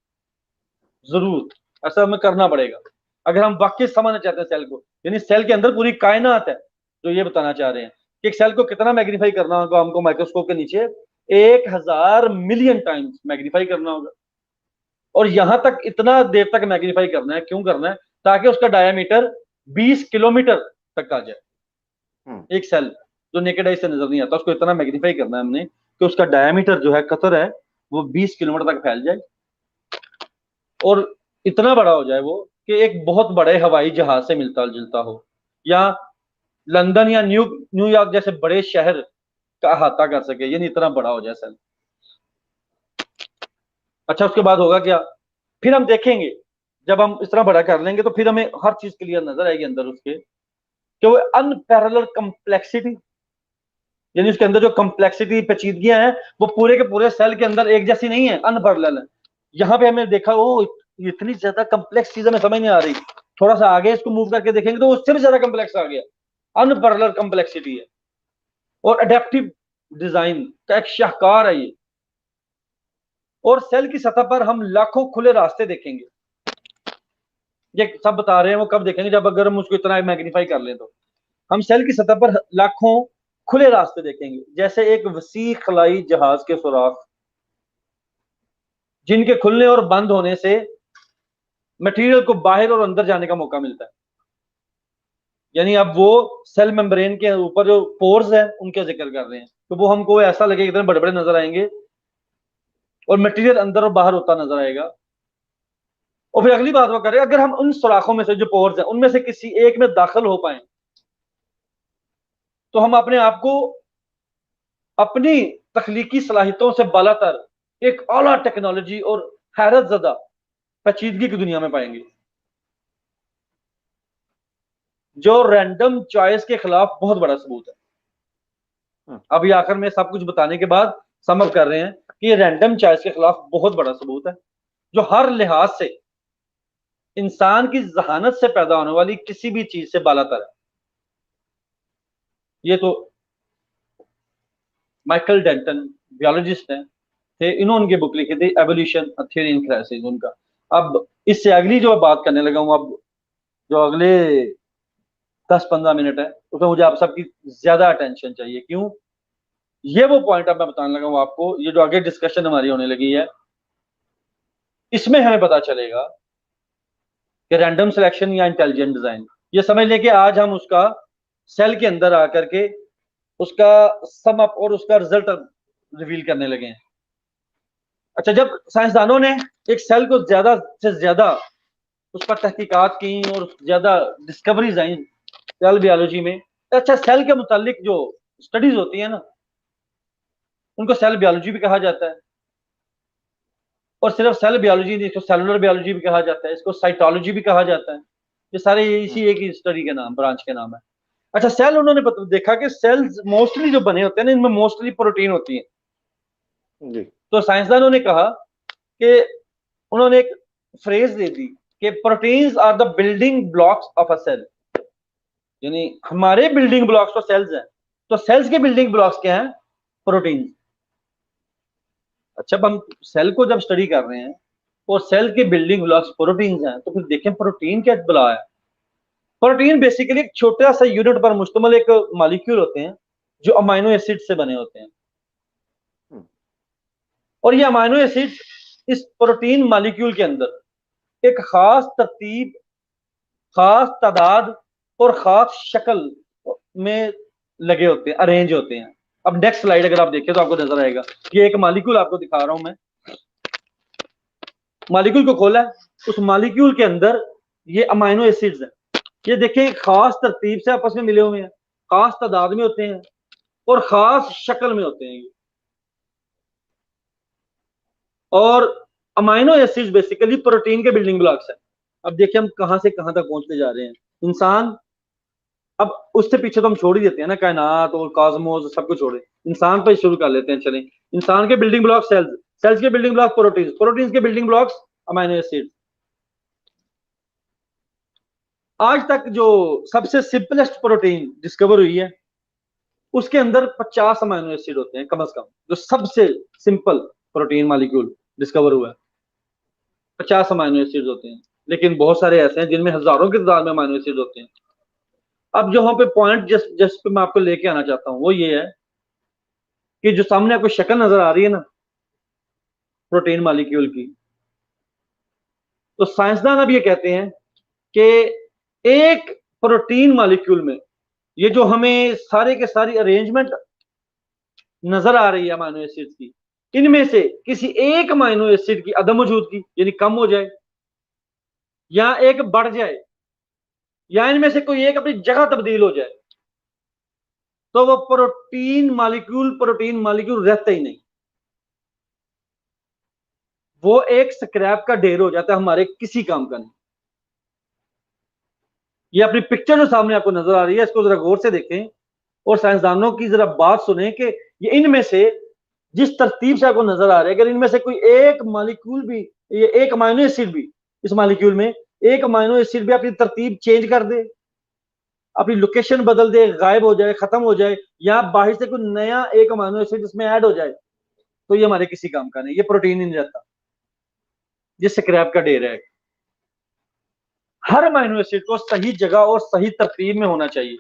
जरूर ऐसा हमें करना पड़ेगा अगर हम वाकई समझना चाहते हैं सेल को, यानी सेल के अंदर पूरी कायनात है। जो ये बताना चाह रहे हैं कि एक सेल को कितना मैग्नीफाई करना होगा हमको, माइक्रोस्कोप के नीचे 1000 मिलियन टाइम्स मैग्नीफाई करना होगा। और यहां तक इतना देर तक मैग्नीफाई करना है, क्यों करना है? ताकि उसका डायमीटर 20 किलोमीटर तक आ जाए। हम्म। एक सेल जो नेकेड आई से नजर नहीं आता, उसको इतना मैग्नीफाई करना है हमने कि उसका डायमीटर जो है कतर है वो 20 किलोमीटर तक फैल जाए, और इतना बड़ा हो जाए वो कि एक बहुत बड़े हवाई जहाज से मिलता जुलता हो, या लंदन या न्यूयॉर्क जैसे बड़े शहर का अहाता कर सके, यानी इतना बड़ा हो जाए सेल। अच्छा, उसके बाद होगा क्या? फिर हम देखेंगे, जब हम इस तरह बड़ा कर लेंगे तो फिर हमें हर चीज क्लियर नजर आएगी अंदर उसके, कि वो अनपैरेलल कम्प्लेक्सिटी, यानी उसके अंदर जो कम्प्लेक्सिटी पेचीदगियां हैं वो पूरे के पूरे सेल के अंदर एक जैसी नहीं है, अनपैरेलल है। यहाँ पे हमने देखा वो इतनी ज्यादा कम्प्लेक्स चीज हमें समझ नहीं आ रही, थोड़ा सा आगे इसको मूव करके देखेंगे तो उससे भी ज्यादा कम्प्लेक्स आ गया, अनपैरेलल कम्प्लेक्सिटी है। और अडेप्टिव डिजाइन का एक शाहकार है ये। और सेल की सतह पर हम लाखों खुले रास्ते देखेंगे। ये सब बता रहे हैं, वो कब देखेंगे? जब अगर हम उसको इतना मैग्नीफाई कर लें तो हम सेल की सतह पर लाखों खुले रास्ते देखेंगे, जैसे एक वसी खलाई जहाज के सुराख, जिनके खुलने और बंद होने से मटेरियल को बाहर और अंदर जाने का मौका मिलता है। यानी अब वो सेल मेम्ब्रेन के ऊपर जो पोर्स है उनके जिक्र कर रहे हैं, तो वो हमको ऐसा लगेगा इतने बड़े बड़े नजर आएंगे और मटेरियल अंदर और बाहर होता नजर आएगा। और फिर अगली बात वो करें, अगर हम उन सुराखों में से जो पोर्स हैं उनमें से किसी एक में दाखिल हो पाए तो हम अपने आप को अपनी तख्लीकी सलाहियतों से बालातर एक आला टेक्नोलॉजी और हैरत ज़दा पेचीदगी की दुनिया में पाएंगे, जो रैंडम चॉइस के खिलाफ बहुत बड़ा सबूत है। अभी आखिर में सब कुछ बताने के बाद समझ कर रहे हैं कि ये रैंडम चॉइस के खिलाफ बहुत बड़ा सबूत है, जो हर लिहाज से इंसान की जहानत से पैदा होने वाली किसी भी चीज से बालातर है। ये तो माइकल डेंटन बियोलॉजिस्ट हैं, थे, इन्होंने उनकी बुक लिखी थी एवोल्यूशन थ्योरी इन क्राइसिस उनका। अब इससे अगली जो बात करने लगा हूं, अब जो अगले 10-15 मिनट है उसमें मुझे आप सबकी ज्यादा अटेंशन चाहिए। क्यों? ये वो पॉइंट अब मैं बताने लगा हूं आपको, ये जो आगे डिस्कशन हमारी होने लगी है इसमें हमें पता चलेगा कि रैंडम सिलेक्शन या इंटेलिजेंट डिजाइन, ये समझ लें कि आज हम उसका सेल के अंदर आकर के उसका सम अप और उसका रिजल्ट रिवील करने लगे हैं। अच्छा, जब साइंसदानों ने एक सेल को ज्यादा से ज्यादा उस पर तहकीकात की और ज्यादा डिस्कवरीज आई सेल बियोलॉजी में, तो अच्छा सेल के मुतालिक जो स्टडीज होती है ना उनको सेल बियोलॉजी भी कहा जाता है। और सिर्फ सेल बियोलॉजी नहीं, इसको सेलुलर बियोलॉजी भी कहा जाता है, इसको साइटोलॉजी भी कहा जाता है। ये सारे इसी एक ही स्टडी के नाम, ब्रांच के नाम है। अच्छा, सेल उन्होंने देखा कि सेल्स मोस्टली जो बने होते हैं ना इनमें मोस्टली प्रोटीन होती है। जी। तो साइंसदानों ने कहा कि उन्होंने एक फ्रेज दे दी कि proteins are the building blocks of a cell, यानी हमारे बिल्डिंग ब्लॉक्स तो सेल्स हैं, तो सेल्स के बिल्डिंग ब्लॉक्स क्या हैं? प्रोटीन। अच्छा, अब हम सेल को जब स्टडी कर रहे हैं और सेल के बिल्डिंग ब्लॉक्स प्रोटीन हैं, तो फिर देखें प्रोटीन क्या बला है। प्रोटीन बेसिकली एक छोटा सा यूनिट पर मुश्तमिल एक मॉलिक्यूल होते हैं जो अमाइनो एसिड से बने होते हैं। और ये अमाइनो एसिड इस प्रोटीन मॉलिक्यूल के अंदर एक खास तरतीब, खास तादाद और खास शक्ल में लगे होते हैं, अरेंज होते हैं। अब नेक्स्ट स्लाइड अगर आप देखें तो आपको नजर आएगा, ये एक मॉलिक्यूल आपको दिखा रहा हूं मैं। मॉलिक्यूल को खोला है, उस मॉलिक्यूल के अंदर ये अमाइनो एसिड्स हैं, ये देखें खास तरतीब से आपस में मिले हुए हैं, खास तादाद में होते हैं और खास शक्ल में होते हैं। और अमाइनो एसिड्स बेसिकली प्रोटीन के बिल्डिंग ब्लॉक्स हैं। अब देखिए हम कहां से कहां तक पहुंचते जा रहे हैं। इंसान, अब उससे पीछे तो हम छोड़ ही देते हैं ना, कायनात और कॉस्मोस सब कुछ छोड़े, इंसान पर शुरू कर लेते हैं। चलें, इंसान के बिल्डिंग ब्लॉक सेल्स, सेल्स के बिल्डिंग ब्लॉक प्रोटीन, प्रोटीन के बिल्डिंग ब्लॉक्स अमाइनो एसिड। आज तक जो सबसे सिंपलेस्ट प्रोटीन डिस्कवर हुई है उसके अंदर 50 अमाइनो एसिड होते हैं कम से कम, जो सबसे सिंपल प्रोटीन मॉलिक्यूल डिस्कवर हुआ है 50 अमाइनो एसिड होते हैं। लेकिन बहुत सारे ऐसे हैं जिनमें हजारों की तादाद में अमाइनो एसिड होते हैं। अब जो वहां पे पॉइंट जिस पे मैं आपको लेके आना चाहता हूं वो ये है कि जो सामने आपको शक्ल नजर आ रही है ना प्रोटीन मॉलिक्यूल की, तो साइंसदान अब ये कहते हैं कि एक प्रोटीन मॉलिक्यूल में ये जो हमें सारे के सारी अरेंजमेंट नजर आ रही है अमाइनो एसिड की, इनमें से किसी एक अमाइनो एसिड की अदम मौजूदगी यानी कम हो जाए या एक बढ़ जाए या इनमें से कोई एक अपनी जगह तब्दील हो जाए तो वो प्रोटीन मॉलिक्यूल रहता ही नहीं। वो एक स्क्रैप का ढेर हो जाता है, हमारे किसी काम का नहीं। ये अपनी पिक्चर जो सामने आपको नजर आ रही है, इसको जरा गौर से देखें और साइंसदानों की जरा बात सुने कि ये इनमें से जिस तरतीब से आपको नजर आ रहा है, अगर इनमें से कोई एक मालिक्यूल भी, ये एक अमाइनो एसिड भी, इस मालिक्यूल में एक अमाइनो एसिड भी अपनी तरतीब चेंज कर दे, अपनी लोकेशन बदल दे, गायब हो जाए, खत्म हो जाए, या बाहर से कोई नया एक अमाइनो एसिड इसमें ऐड हो जाए, तो ये हमारे किसी काम का नहीं, ये प्रोटीन ही नहीं रहता, ये स्क्रैप का ढेर है। हर अमाइनो एसिड को सही जगह और सही तरतीब में होना चाहिए।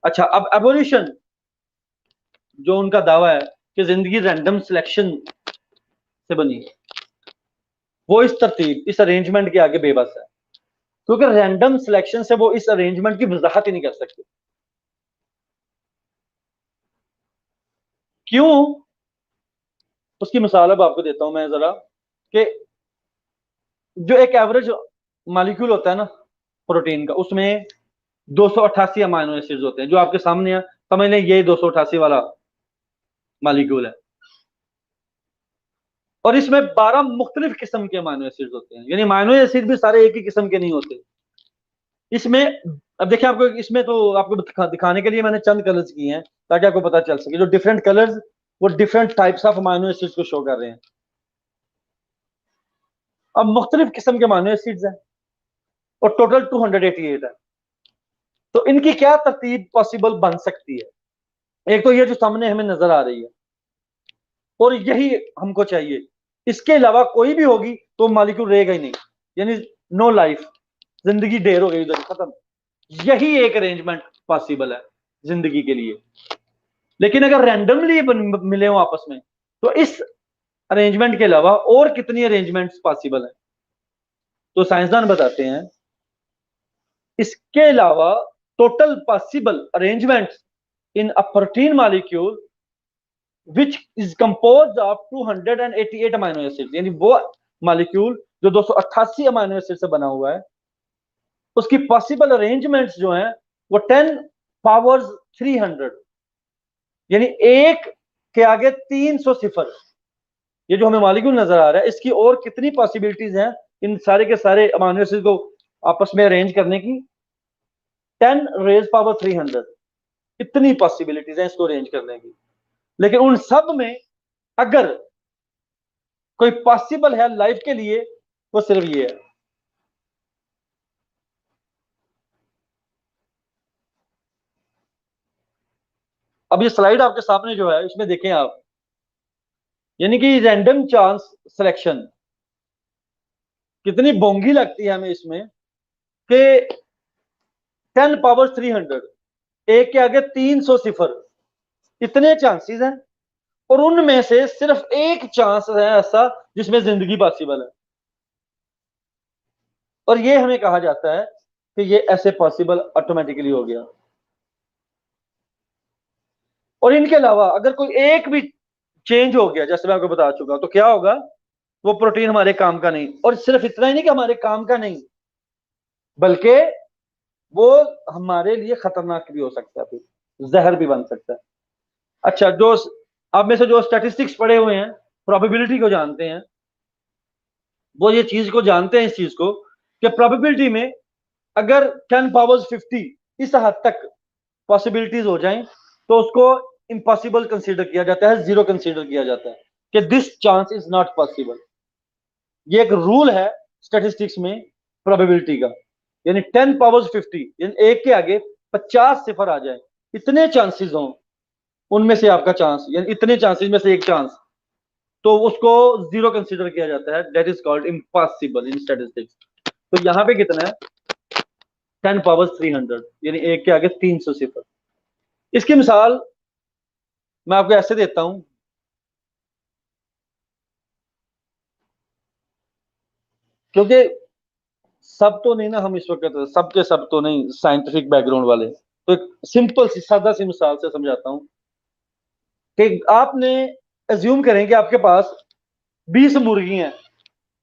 अच्छा, अब एवोल्यूशन जो उनका दावा है कि जिंदगी रैंडम सिलेक्शन से बनी, वो इस तरतीब, इस अरेंजमेंट के आगे बेबस है, क्योंकि रैंडम सिलेक्शन से वो इस अरेंजमेंट की वजाहत ही नहीं कर सकते। क्यों? उसकी मिसाल अब आपको देता हूं मैं जरा, कि जो एक एवरेज मॉलिक्यूल होता है ना प्रोटीन का, उसमें 288 अमाइनो एसिड्स होते हैं, जो आपके सामने है, समझ लें ये 288 वाला मॉलिक्यूल है, और इसमें 12 मुख्तलिफ किस्म के अमाइनो एसिड्स होते हैं, यानी अमाइनो एसिड भी सारे एक ही किस्म के नहीं होते इसमें। अब देखिए, आपको इसमें तो आपको दिखाने के लिए मैंने चंद कलर्स किए हैं ताकि आपको पता चल सके, जो डिफरेंट कलर्स वो different types of amino acids को शो कर रहे हैं। अब मुख्तलिफ किस्म के अमाइनो एसिड्स हैं और टोटल 288 है, तो इनकी क्या तरतीब पॉसिबल बन सकती है? एक तो ये जो सामने हमें नजर आ रही है, और यही हमको चाहिए, इसके अलावा कोई भी होगी तो मॉलिक्यूल रहेगा ही नहीं, यानी नो लाइफ, जिंदगी ढेर हो गई, उधर खत्म। यही एक अरेंजमेंट पॉसिबल है जिंदगी के लिए। लेकिन अगर रैंडमली मिले हो आपस में, तो इस अरेंजमेंट के अलावा और कितनी अरेंजमेंट्स पॉसिबल है? तो साइंसदान बताते हैं इसके अलावा total possible arrangements in a protein molecule which is composed of 288 amino acid, यानी वो मॉलिक्यूल जो 288 अमाइनो एसिड से बना हुआ है, उसकी पॉसिबल अरेंजमेंट्स जो हैं वो 10 पावर्स 300, यानी एक के आगे 300 सिफर। ये जो हमें मॉलिक्यूल नजर आ रहा है, इसकी और कितनी पॉसिबिलिटीज हैं इन सारे के सारे अमाइनो एसिड को आपस में अरेंज करने की? 10⁻³ इतनी पॉसिबिलिटीज हैं इसको अरेंज करने की। लेकिन उन सब में अगर कोई पॉसिबल है लाइफ के लिए, वो सिर्फ ये है। अब ये स्लाइड आपके सामने जो है, इसमें देखें आप, यानी कि रैंडम चांस सिलेक्शन कितनी बोंगी लगती है हमें इसमें, कि 10⁻³ एक के आगे 300 सिफर, इतने चांसेस हैं, और उनमें से सिर्फ एक चांस है ऐसा जिसमें जिंदगी पॉसिबल है, और ये हमें कहा जाता है कि ये ऐसे पॉसिबल ऑटोमेटिकली हो गया। और इनके अलावा अगर कोई एक भी चेंज हो गया, जैसे मैं आपको बता चुका, तो क्या होगा? वो प्रोटीन हमारे काम का नहीं, और सिर्फ इतना ही नहीं कि हमारे काम का नहीं, बल्कि वो हमारे लिए खतरनाक भी हो सकता है, फिर जहर भी बन सकता है। अच्छा, जो आप में से जो स्टैटिस्टिक्स पढ़े हुए हैं, प्रोबेबिलिटी को जानते हैं, वो ये चीज को जानते हैं, इस चीज को, कि प्रोबेबिलिटी में अगर 10⁻50 इस हद तक पॉसिबिलिटीज हो जाएं, तो उसको इम्पॉसिबल कंसीडर किया जाता है, जीरो कंसीडर किया जाता है, कि this chance is not possible. ये एक रूल है स्टैटिस्टिक्स में प्रोबेबिलिटी का, यानी 10⁻50, यानी एक के आगे 50 सिफर आ जाए, इतने चांसेस हों, उनमें से आपका चांस, यानी इतने चांसेस में से एक चांस, तो उसको जीरो कंसीडर किया जाता है, that is called impossible in statistics. तो यहां पे कितना है? 10⁻300, यानी एक के आगे 300 सिफर। इसकी मिसाल मैं आपको ऐसे देता हूं, क्योंकि सब तो नहीं ना, हम इस वक्त सबके सब तो नहीं साइंटिफिक बैकग्राउंड वाले, तो एक सिंपल सी सादा सी मिसाल से समझाता हूं, कि आपने एज्यूम करें कि आपके पास 20 मुर्गी हैं,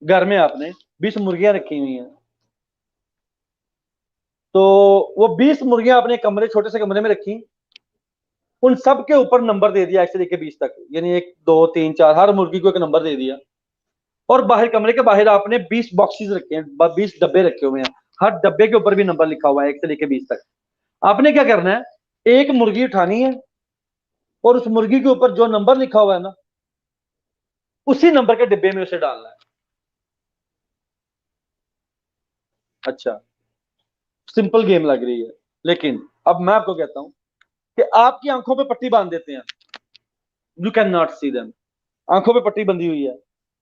घर में आपने 20 मुर्गियां रखी हुई हैं, तो वो 20 मुर्गियां अपने कमरे, छोटे से कमरे में रखी, उन सब के ऊपर नंबर दे दिया 1 से लेकर 20 तक, यानी 1 2 3 4, हर मुर्गी को एक नंबर दे दिया। और बाहर, कमरे के बाहर आपने 20 बॉक्सेस रखे हैं, 20 डब्बे रखे हुए हैं, हर डब्बे के ऊपर भी नंबर लिखा हुआ है 1 से लेकर 20 तक। आपने क्या करना है, एक मुर्गी उठानी है और उस मुर्गी के ऊपर जो नंबर लिखा हुआ है ना, उसी नंबर के डिब्बे में उसे डालना है। अच्छा, सिंपल गेम लग रही है, लेकिन अब मैं आपको कहता हूं कि आपकी आंखों पे पट्टी बांध देते हैं, you can not see them, आंखों पे पट्टी बंधी हुई है।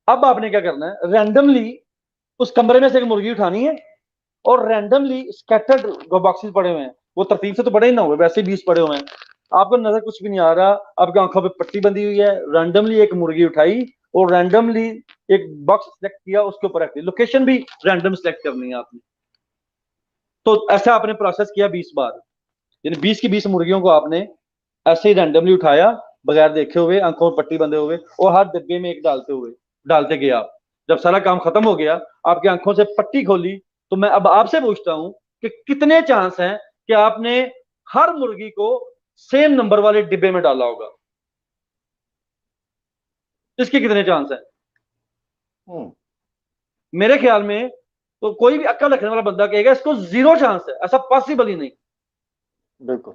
अब आपने क्या करना है, रैंडमली उस कमरे में से एक मुर्गी उठानी है और रैंडमली स्कैटर्ड बॉक्सेस पड़े हुए हैं, वो तरतीब से तो पड़े ही ना हुए, वैसे 20 पड़े हुए हैं, आपको नजर कुछ भी नहीं आ रहा, आपकी आंखों पे पट्टी बंधी हुई है, रैंडमली एक मुर्गी उठाई और रैंडमली एक बॉक्स सेलेक्ट किया, उसके ऊपर रख दी, लोकेशन भी रैंडम सेलेक्ट करनी है आपने। तो ऐसा आपने प्रोसेस किया 20 बार, यानी 20 की 20 मुर्गियों को आपने ऐसे ही रैंडमली उठाया, बगैर देखे हुए, आंखों में पट्टी बंधे हुए, और हर डिब्बे में एक डालते गए आप। जब सारा काम खत्म हो गया, आपकी आंखों से पट्टी खोली, तो मैं अब आपसे पूछता हूं कि कितने चांस हैं कि आपने हर मुर्गी को सेम नंबर वाले डिब्बे में डाला होगा? इसके कितने चांस हैं? मेरे ख्याल में तो कोई भी अक्ल रखने वाला बंदा कहेगा इसको 0 चांस है, ऐसा पॉसिबल ही नहीं। बिल्कुल।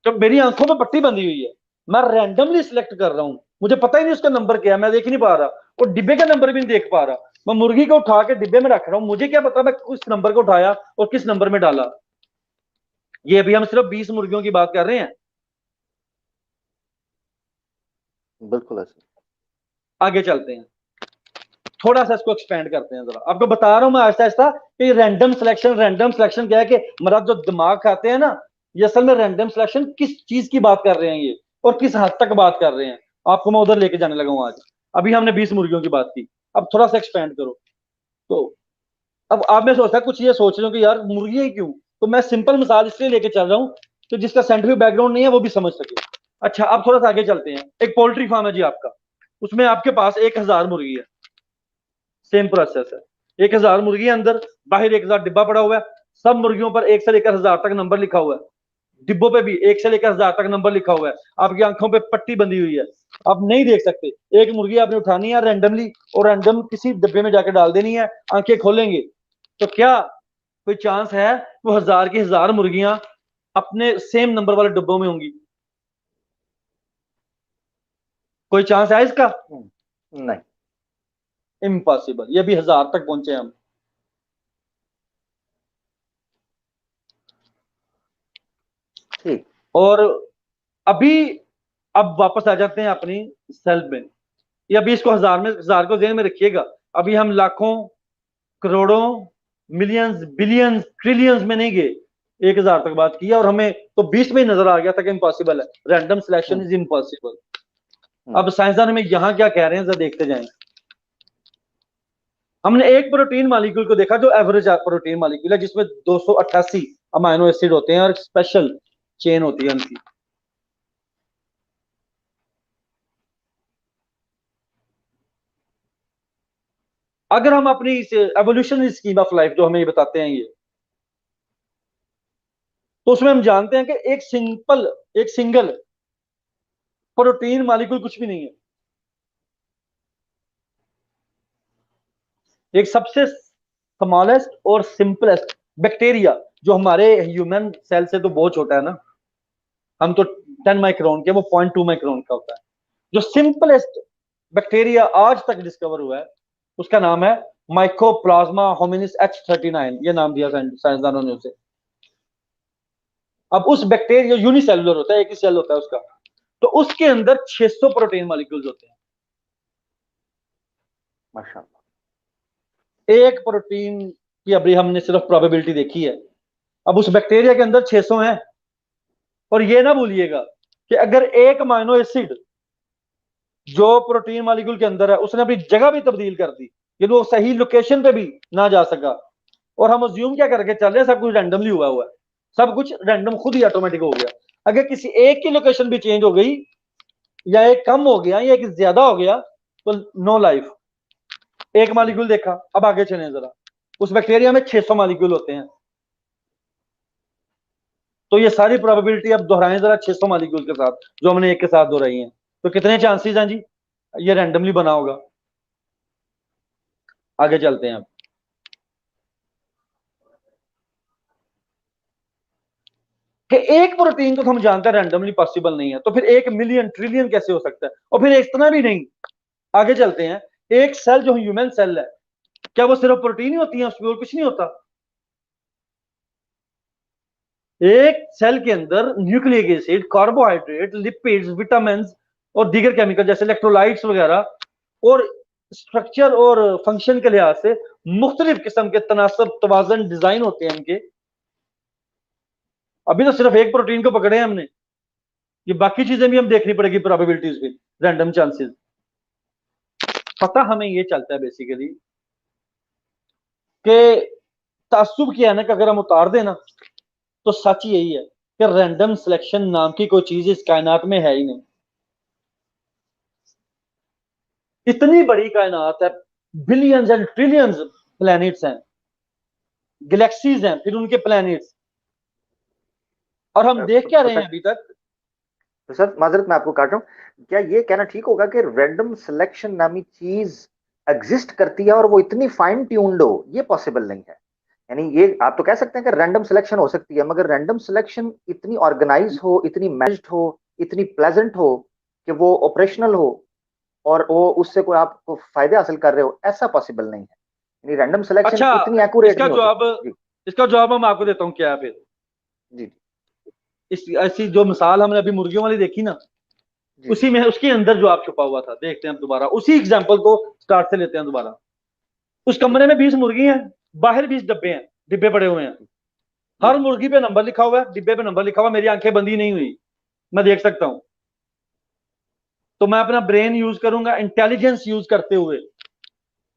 जब मेरी आंखों में पट्टी बंधी हुई है, मैं रैंडमली सिलेक्ट कर रहा हूं, मुझे पता ही नहीं उसका नंबर क्या है, मैं देख ही नहीं पा रहा, और डिब्बे का नंबर भी नहीं देख पा रहा, मैं मुर्गी को उठा के डिब्बे में रख रहा हूं, मुझे क्या पता मैं किस नंबर को उठाया और किस नंबर में डाला। ये अभी हम सिर्फ 20 मुर्गियों की बात कर रहे हैं। बिल्कुल ऐसे। आगे चलते हैं, थोड़ा सा इसको एक्सपेंड करते हैं, जरा आपको बता रहा हूं मैं आहिस्ता आहिस्ता कि रैंडम सिलेक्शन क्या है, कि मेरा जो दिमाग खाते हैं ना, ये असल में रैंडम सिलेक्शन किस चीज की बात कर रहे हैं ये, और किस हद तक बात कर रहे हैं, आपको मैं उधर लेके जाने लगा हूं आज। अभी हमने 20 मुर्गियों की बात की, अब थोड़ा सा एक्सपेंड करो। तो अब आप में सोचता कुछ ये सोच रहे हो कि यार मुर्गी ही क्यों, तो मैं सिंपल मिसाल इसलिए लेके चल रहा हूँ कि जिसका साइंटिफिक बैकग्राउंड नहीं है वो भी समझ सके। अच्छा, अब थोड़ा सा आगे चलते हैं, एक पोल्ट्री फार्म है जी आपका, उसमें आपके पास 1000 मुर्गी है, सेम प्रोसेस है, 1000 मुर्गी है अंदर, बाहर 1000 डिब्बा पड़ा हुआ है, सब मुर्गियों पर 1 से लेकर 1000 तक नंबर लिखा हुआ है, डिब्बों पे भी 1 से लेकर 1000 तक नंबर लिखा हुआ है, आपकी आंखों पे पट्टी बंधी हुई है, आप नहीं देख सकते, एक मुर्गी आपने उठानी है रैंडमली और रैंडम किसी डिब्बे में जाकर डाल देनी है, आंखें खोलेंगे तो क्या कोई चांस है वो 1000 की 1000 मुर्गियां अपने सेम नंबर वाले डिब्बों में होंगी? कोई चांस है इसका? नहीं। इम्पॉसिबल, ये भी 1000 तक पहुंचे हम। ठीक। और अभी, अब वापस आ जाते हैं अपनी सेल्फ में, ये अभी इसको 1000 को ध्यान में रखिएगा, अभी हम लाखों, करोड़ों, मिलियंस, बिलियंस, ट्रिलियंस में नहीं गए, 1000 तक बात की है, और हमें तो 20 में ही नजर आ गया था कि इम्पॉसिबल है, रैंडम सिलेक्शन इज इम्पॉसिबल। अब साइंसदान हमें यहां क्या कह रहे हैं जरा देखते जाएं। हमने एक प्रोटीन मालिक्यूल को देखा जो एवरेज प्रोटीन मालिक्यूल है, जिसमें 288 अमाइनो एसिड होते हैं और स्पेशल चेन होती है उनकी। अगर हम अपनी इस एवोल्यूशनरी स्कीम ऑफ लाइफ जो हमें ये बताते हैं ये, तो उसमें हम जानते हैं कि एक सिंगल प्रोटीन मालिक्यूल कुछ भी नहीं है, एक सबसे स्मॉलेस्ट और सिंपलेस्ट बैक्टीरिया, जो हमारे ह्यूमन सेल से तो बहुत छोटा है ना, हम तो 10 माइक्रोन के, वो 0.2 माइक्रोन का होता है, जो सिंपलेस्ट बैक्टीरिया आज तक डिस्कवर हुआ है उसका नाम है माइकोप्लाज्मा होमिनिस H39, ये नाम दिया साइंसदानों ने उसे। अब उस बैक्टीरिया यूनिसेलुलर होता है, एक ही सेल होता है उसका, तो उसके अंदर 600 प्रोटीन मॉलिक्यूल्स होते हैं, माशाल्लाह। एक प्रोटीन की अभी हमने सिर्फ प्रोबेबिलिटी देखी है, अब उस बैक्टीरिया के अंदर 600 हैं। और ये ना भूलिएगा कि अगर एक अमाइनो एसिड जो प्रोटीन मॉलिक्यूल के अंदर है उसने अपनी जगह भी तब्दील कर दी, ये वो सही लोकेशन पे भी ना जा सका, और हम अज्यूम क्या करके चल रहे हैं सब कुछ रैंडमली हुआ है, सब कुछ रैंडम खुद ही ऑटोमेटिक हो गया, अगर किसी एक की लोकेशन भी चेंज हो गई या एक कम हो गया या एक ज्यादा हो गया तो नो लाइफ। एक मॉलिक्यूल देखा, अब आगे चलें जरा, उस बैक्टीरिया में 600 मॉलिक्यूल होते हैं, तो ये सारी प्रोबेबिलिटी अब दोहराएं जरा 600 मॉलिक्यूल के साथ जो हमने एक के साथ दोहराई है, तो कितने चांसेस हैं जी ये रैंडमली बना होगा? आगे चलते हैं अब। कि एक प्रोटीन को तो हम जानते हैं रैंडमली पॉसिबल नहीं है, तो फिर 1 मिलियन ट्रिलियन कैसे हो सकता है? और फिर इतना भी नहीं, आगे चलते हैं। एक सेल जो ह्यूमन सेल है, क्या वो सिर्फ प्रोटीन ही होती है, उसमें और कुछ नहीं होता? एक सेल के अंदर nucleic acid, carbohydrate, lipids, vitamin और दीगर केमिकल जैसे इलेक्ट्रोलाइट्स वगैरह और स्ट्रक्चर और फंक्शन के लिहाज से मुख्तलिफ किस्म के तनासब तवाजन डिजाइन होते हैं इनके। अभी तो सिर्फ एक प्रोटीन को पकड़े हैं हमने, ये बाकी चीजें भी हम देखनी पड़ेगी, प्रोबेबिलिटीज भी, रैंडम चांसेस। पता हमें ये चलता है बेसिकली कि तासुब की ऐनक अगर हम उतार देना तो सच यही है कि रैंडम सिलेक्शन नाम की कोई चीज इस कायनात में है ही नहीं। इतनी बड़ी कायनात है, बिलियंस एंड ट्रिलियंस प्लैनेट्स हैं, गैलेक्सीज हैं, फिर उनके प्लैनेट्स, और हम देख क्या रहे हैं अभी तक? तो सर माजरत मैं आपको काट रहा हूँ, क्या ये कहना ठीक होगा कि रैंडम सिलेक्शन नामी चीज एग्जिस्ट करती है और वो इतनी फाइन ट्यून्ड हो, ये पॉसिबल नहीं है? यानी ये आप तो कह सकते हैं कि रैंडम सिलेक्शन हो सकती है, मगर रैंडम सिलेक्शन इतनी ऑर्गेनाइज हो, इतनी मैनेज्ड हो, इतनी प्लेजेंट हो कि वो ऑपरेशनल हो और वो उससे कोई आपको फायदे हासिल कर रहे हो, ऐसा पॉसिबल नहीं है। यानी रैंडम सिलेक्शन अच्छा, इतनी एक्यूरेट इसका नहीं हो जवाब, सकती। जी इसका जवाब मैं आपको देता हूँ क्या है फिर। जी इस ऐसी जो मिसाल हमने अभी मुर्गियों वाली देखी ना, जी जी उसी में उसके अंदर जवाब छुपा हुआ था। देखते हैं हम दोबारा उसी एग्जाम्पल को स्टार्ट से लेते हैं दोबारा। उस जी कमरे में 20 मुर्गी हैं, बाहर 20 डब्बे हैं, डिब्बे पड़े हुए हैं। जी हर मुर्गी पे नंबर लिखा हुआ है, डिब्बे पे नंबर लिखा हुआ है, मेरी आंखें बंदी नहीं हुई, मैं देख सकता हूं। तो मैं अपना ब्रेन यूज करूंगा, इंटेलिजेंस यूज करते हुए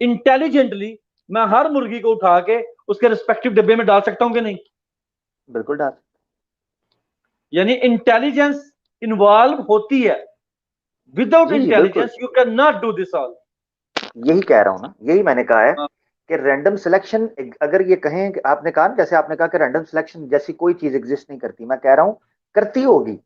इंटेलिजेंटली मैं हर मुर्गी को उठा के उसके रिस्पेक्टिव डिब्बे में डाल सकता हूं कि नहीं? बिल्कुल डाल। यानी इंटेलिजेंस इन्वॉल्व होती है। विदाउट जी जी बिल्कुल, intelligence you can not do this all. यही कह रहा हूं ना, यही मैंने कहा है कि रैंडम सिलेक्शन, अगर ये कहें कि आपने कहा, जैसे आपने कहा कि रैंडम सिलेक्शन जैसी कोई चीज एग्जिस्ट नहीं करती, मैं कह रहा हूं करती होगी,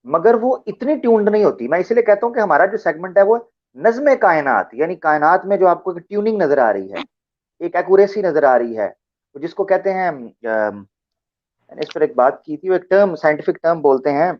मगर वो इतनी ट्यून्ड नहीं होती। मैं इसीलिए कहता हूं कि हमारा जो सेगमेंट है वो नज़्म कायनात, यानी कायनात में जो आपको ट्यूनिंग नजर आ रही है, एक एक्यूरेसी नजर आ रही है, तो जिसको कहते हैं मैंने इस पर एक बात की थी, वो एक टर्म, साइंटिफिक टर्म बोलते हैं,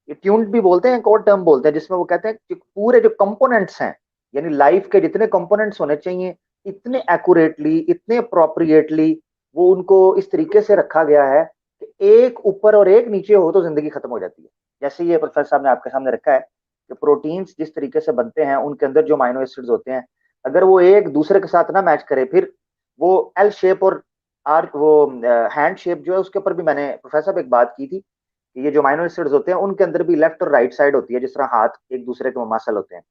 ये ट्यून्ड भी बोलते हैं, एक और टर्म बोलते हैं जिसमें वो कहते हैं कि पूरे जो कंपोनेंट्स हैं, यानी लाइफ के जितने कंपोनेंट्स होने चाहिए, इतने एक्यूरेटली, इतने अप्रोप्रिएटली वो उनको इस तरीके से रखा गया है कि एक ऊपर और एक नीचे हो तो जिंदगी खत्म हो जाती है। जैसे ये प्रोफेसर साहब ने आपके सामने रखा है कि प्रोटीन्स जिस तरीके से बनते हैं, उनके अंदर जो अमीनो एसिड्स होते हैं, अगर वो एक दूसरे के साथ ना मैच करे, फिर वो एल शेप और आर वो हैंड शेप जो है, उसके ऊपर भी मैंने प्रोफेसर साहब एक बात की थी कि ये जो अमीनो एसिड्स होते हैं उनके अंदर भी लेफ्ट और राइट साइड होती है, जिस तरह हाथ एक दूसरे के मसल होते हैं,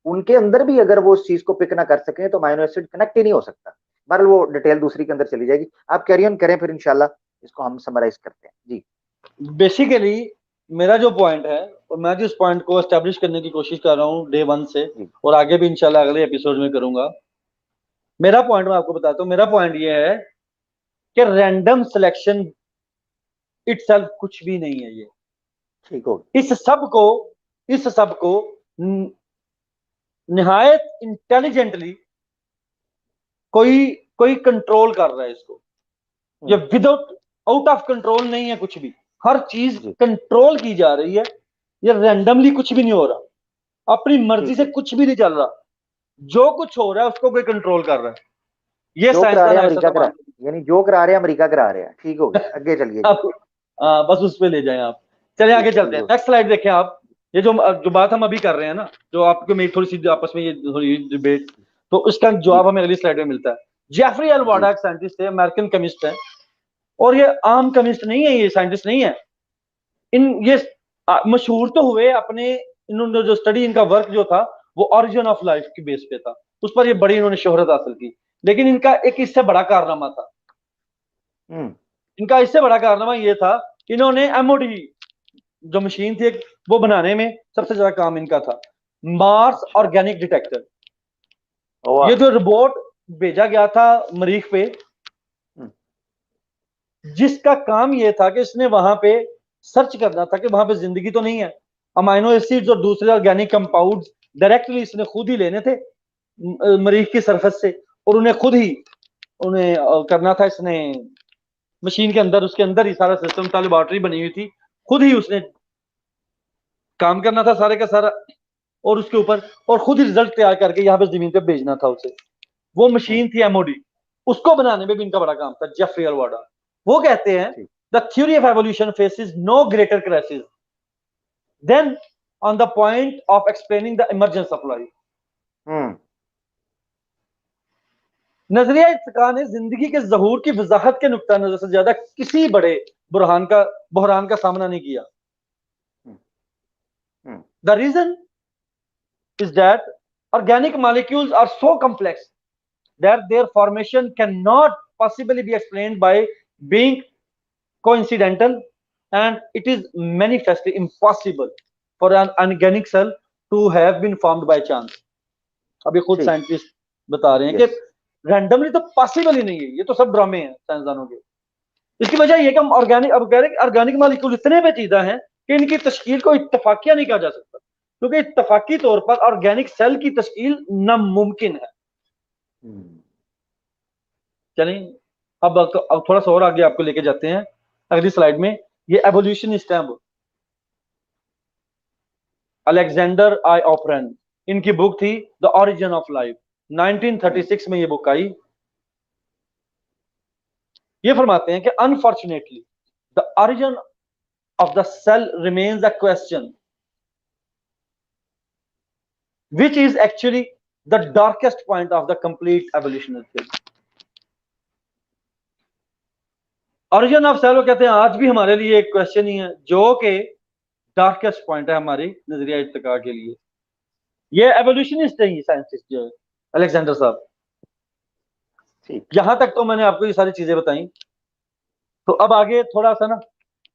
उनके अंदर भी अगर वो उस चीज को पिक ना कर सके तो अमीनो एसिड कनेक्ट ही नहीं हो सकता। बहरहाल वो डिटेल दूसरी के अंदर चली जाएगी, आप कैरी ऑन करें, फिर इंशाल्लाह इसको हम समराइज करते हैं। जी बेसिकली मेरा जो पॉइंट है, और मैं जिस पॉइंट को एस्टेब्लिश करने की कोशिश कर रहा हूँ डे वन से, जी और आगे भी इंशाल्लाह अगले एपिसोड में करूंगा, मेरा पॉइंट मैं आपको बताता हूँ। मेरा पॉइंट ये है कि रैंडम सिलेक्शन इटसेल्फ कुछ भी नहीं है। ये ठीक हो इस सब को, इस सब को निहायत इंटेलिजेंटली कोई कोई कंट्रोल कर रहा है इसको। ये गया। विदाउट, आउट ऑफ कंट्रोल नहीं है कुछ भी, हर चीज जी कंट्रोल की जा रही है। ये रैंडमली कुछ भी नहीं हो रहा, अपनी मर्जी ठीक से हो, कुछ भी नहीं चल रहा। जो कुछ हो रहा है उसको कोई कंट्रोल कर रहा है। ये जो करा रहे साइंसदान हैं ऐसा अमेरिका तो करा, मानते यानी जो करा रहे हैं अमेरिका करा रहे हैं। ठीक हो गया, आगे चलिए जी। हैं। बस उस पे ले जाएं आप। चलिए जी आगे चलते ठीक हैं, हो। नेक्स्ट स्लाइड देखें आप। ये जो जो बात हम अभी कर रहे हैं ना, जो आपको मेरी थोड़ी सी आपस में ये थोड़ी डिबेट, तो इसका जी जवाब हमें अगली स्लाइड में मिलता है। जेफरी जी एलवाडा एक साइंटिस्ट है, अमेरिकन केमिस्ट है, और ये आम केमिस्ट नहीं है, ये साइंटिस्ट नहीं है। इन ये मशहूर तो हुए अपने, इन्होंने जो स्टडी, इनका वर्क जो था वो ऑरिजिन ऑफ लाइफ की बेस पे था, उस पर ये बड़ी इन्होंने शोहरत हासिल की। लेकिन इनका एक इससे बड़ा कारनामा था। हम्म। इनका इससे बड़ा कारनामा ये था, इन्होंने एमओडी जो मशीन थी वो बनाने में सबसे ज्यादा काम इनका था, मार्स अच्छा। Organic detector. वाह। ये जो रोबोट भेजा गया था मरीख पे, हम्म, जिसका काम ये था कि इसने वहां पे सर्च करना था कि वहां पे जिंदगी तो नहीं है। अमाइनो एसिड्स और दूसरे ऑर्गेनिक कंपाउंड डायरेक्टली इसने खुद ही लेने थे मरीज की सरफेस से, और उन्हें खुद ही उन्हें करना था। इसने मशीन के अंदर, उसके अंदर ही सारा सिस्टम था, लेबोरेटरी बनी हुई थी, खुद ही उसने काम करना था सारे का सारा, और उसके ऊपर और खुद ही रिजल्ट तैयार करके यहाँ पे जमीन पे भेजना था उसे। वो मशीन थी एमओडी, उसको बनाने में भी इनका बड़ा काम था, जेफरी अलवाडा। वो कहते हैं the theory of evolution faces no greater crisis than on the point of explaining the emergence of life. नजरिया इत्तेका ने जिंदगी के ज़हूर की वजाहत के नुक्ता नजर से ज्यादा किसी बड़े बहरान का सामना नहीं किया। The reason is that organic molecules are so complex that their formation cannot possibly be explained by being coincidental, and it is manifestly impossible for an organic cell to have been formed by chance. अब ये खुद scientist बता रहे हैं कि randomly तो possible ही नहीं है, ये तो सब ड्रामे हैं साइंसदानों के। इसकी वजह यह कि हम ऑर्गेनिक मॉलिक्यूल इतने पेचीदा हैं कि इनकी तश्कील को इत्तफाकिया नहीं कहा जा सकता, क्योंकि इत्तफाकी तौर पर ऑर्गेनिक सेल की तश्कील नामुमकिन है। चलिए अब थोड़ा सा और आगे आपको लेके जाते हैं अगली स्लाइड में। ये एवोल्यूशनिस्ट हैं, अलेक्जेंडर आई ऑपरेन, इनकी बुक थी द ओरिजिन ऑफ लाइफ, 1936 में ये बुक आई। ये फरमाते हैं कि unfortunately the origin of the cell remains a question which is actually the darkest point of the complete evolutionary theory. origin of cell कहते हैं आज भी हमारे लिए एक क्वेश्चन ही है, जो कि डार्केस्ट पॉइंट है हमारी नजरिया इत्तिका के लिए। ये एवोल्यूशनिस्ट है, साइंटिस्ट जो है अलेक्जेंडर साहब। यहां तक तो मैंने आपको ये सारी चीजें बताई। तो अब आगे थोड़ा सा ना,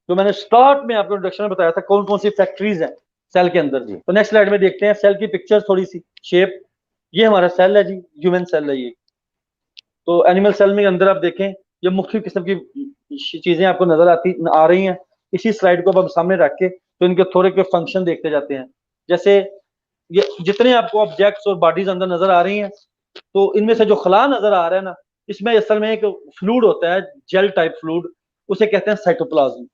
जो मैंने स्टार्ट में आपको इंट्रोडक्शन में बताया था कौन कौन सी फैक्ट्रीज हैं सेल के अंदर, तो नेक्स्ट स्लाइड में देखते हैं सेल की पिक्चर, थोड़ी सी शेप। ये हमारा सेल है जी, ह्यूमन सेल है ये। तो एनिमल सेल में अंदर आप देखें ये मुख्तलिफ किस्म की चीजें आपको नजर आ रही हैं। इसी स्लाइड को अब हम सामने रख के तो इनके थोड़े के फंक्शन देखते जाते हैं। जैसे ये जितने आपको ऑब्जेक्ट्स और बॉडीज अंदर नजर आ रही हैं, तो इनमें से जो खला नजर आ रहा है ना, इसमें असल में एक फ्लूइड होता है, जेल टाइप फ्लूइड, उसे कहते हैं साइटोप्लाज्म।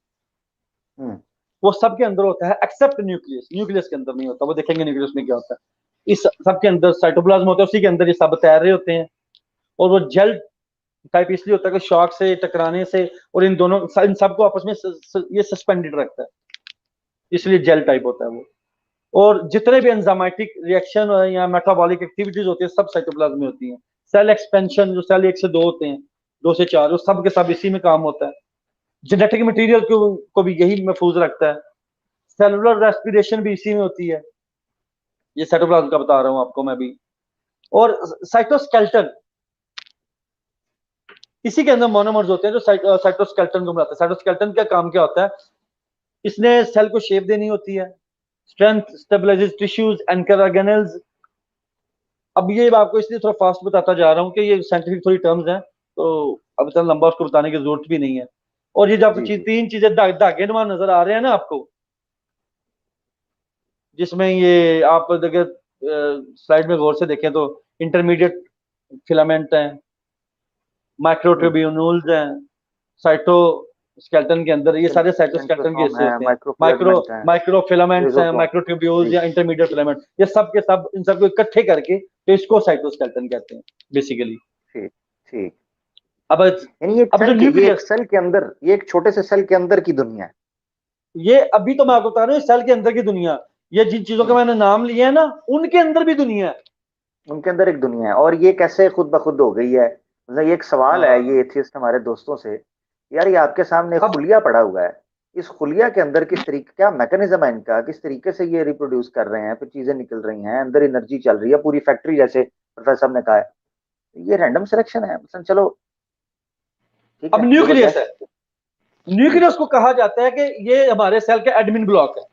वो सबके अंदर होता है एक्सेप्ट न्यूक्लियस, न्यूक्लियस के अंदर नहीं होता। वो देखेंगे न्यूक्लियस में क्या होता है। इस सबके अंदर साइटोप्लाज्म होता है, उसी के अंदर ये सब तैर रहे होते हैं। और वो जेल टाइप इसलिए होता है कि शॉक से टकराने से और इन दोनों इन सबको आपस में ये सस्पेंडेड रखता है, इसलिए जेल टाइप होता है वो। और जितने भी एंजाइमेटिक रिएक्शन या मेटाबॉलिक एक्टिविटीज होती है सब साइटोप्लाज्म में होती हैं। सेल एक्सपेंशन, जो सेल 1 से 2 होते हैं, 2 से 4, वो सब के सब इसी में काम होता है। जेनेटिक मटेरियल को भी यही महफूज रखता है। सेलुलर रेस्पिरेशन भी इसी में होती है, ये साइटोप्लाज्म का बता रहा हूं आपको मैं भी। और साइटोस्केलेटन, इसी के अंदर मोनोमर्स होते हैं जो साइटोस्केलेटन को बनाते हैं। साइटोस्केलेटन का काम क्या होता है, इसने सेल को शेप देनी होती है, strength, stabilises tissues, anchor organelles. अब ये आपको इसलिए थोड़ा फास्ट बताता जा रहा हूँ कि ये साइंटिफिक थोड़ी टर्म्स हैं, तो अब इतना लंबा उसको बताने की जरूरत भी नहीं है। और ये जो आपको तीन चीजें धागे नुमा नजर आ रहे हैं ना आपको, जिसमें ये आप देखें स्लाइड में गौर से देखें तो इंटरमीडिएट फिलामेंट हैं, माइक्रोट्यूब्यूल्स हैं साइटोस्केलेटन के अंदर। ये सारे साइटोस्केलेटन के हिस्से होते हैं। माइक्रोफिलामेंट्स हैं, माइक्रोट्यूब्यूल्स या इंटरमीडिएट फिलामेंट, ये सब के सब इन सबको इकट्ठे करके तो इसको साइटोस्केलेटन कहते हैं बेसिकली। ठीक। अब ये सेल के अंदर, ये एक छोटे से सेल के अंदर की दुनिया है। ये अभी तो मैं आपको बता रहा हूँ सेल के अंदर की दुनिया। ये जिन चीजों के मैंने नाम लिए हैं ना, उनके अंदर भी दुनिया है, उनके अंदर एक दुनिया है। और ये कैसे खुद ब खुद हो गई है, मतलब ये एक सवाल है ये एथियस्ट हमारे दोस्तों से, यार ये आपके सामने खुलिया पड़ा हुआ है, इस खुलिया के अंदर किस तरीके, क्या मैकेनिज्म है इनका, किस तरीके से ये रिप्रोड्यूस कर रहे हैं, फिर चीजें निकल रही हैं, अंदर एनर्जी चल रही है पूरी फैक्ट्री, जैसे प्रोफेसर साहब ने कहा है। ये रैंडम सिलेक्शन है मतलब, चलो ठीक है। अब न्यूक्लियस है, न्यूक्लियस को कहा जाता है कि ये हमारे सेल का एडमिन ब्लॉक है,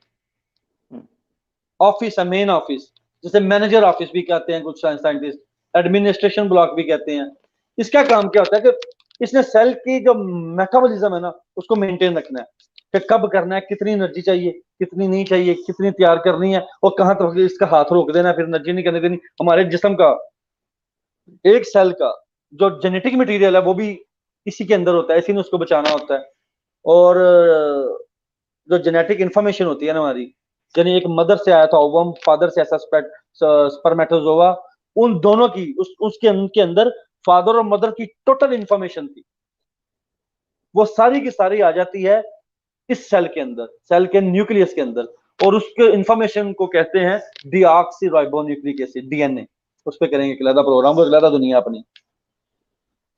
ऑफिस है, मेन ऑफिस, जैसे मैनेजर ऑफिस भी कहते हैं कुछ साइंटिस्ट, एडमिनिस्ट्रेशन ब्लॉक भी कहते हैं। इसका काम क्या होता है कि इसने सेल की जो मेटाबॉलिज्म है ना उसको मेंटेन रखना है कि कब करना है, कितनी एनर्जी चाहिए, कितनी नहीं चाहिए, कितनी तैयार करनी है और कहाँ तक इसका हाथ रोक देना है, फिर एनर्जी नहीं करने देनी। हमारे जिस्म का एक सेल का जो जेनेटिक मटेरियल है वो भी इसी के अंदर होता है, इसी ने उसको बचाना होता है। और जो जेनेटिक इंफॉर्मेशन होती है ना हमारी, यानी एक मदर से आया था ओवम, फादर से ऐसा स्पर्मेटोजोआ, उन दोनों की उसके उनके अंदर फादर और मदर की टोटल इंफॉर्मेशन थी, वो सारी की सारी आ जाती है इस सेल के अंदर, सेल के न्यूक्लियस के अंदर। और उसके इंफॉर्मेशन को कहते हैं डीऑक्सीराइबोन्यूक्लिक एसिड, डीएनए। उस पर करेंगे एक प्रोग्राम, वो एक दुनिया अपनी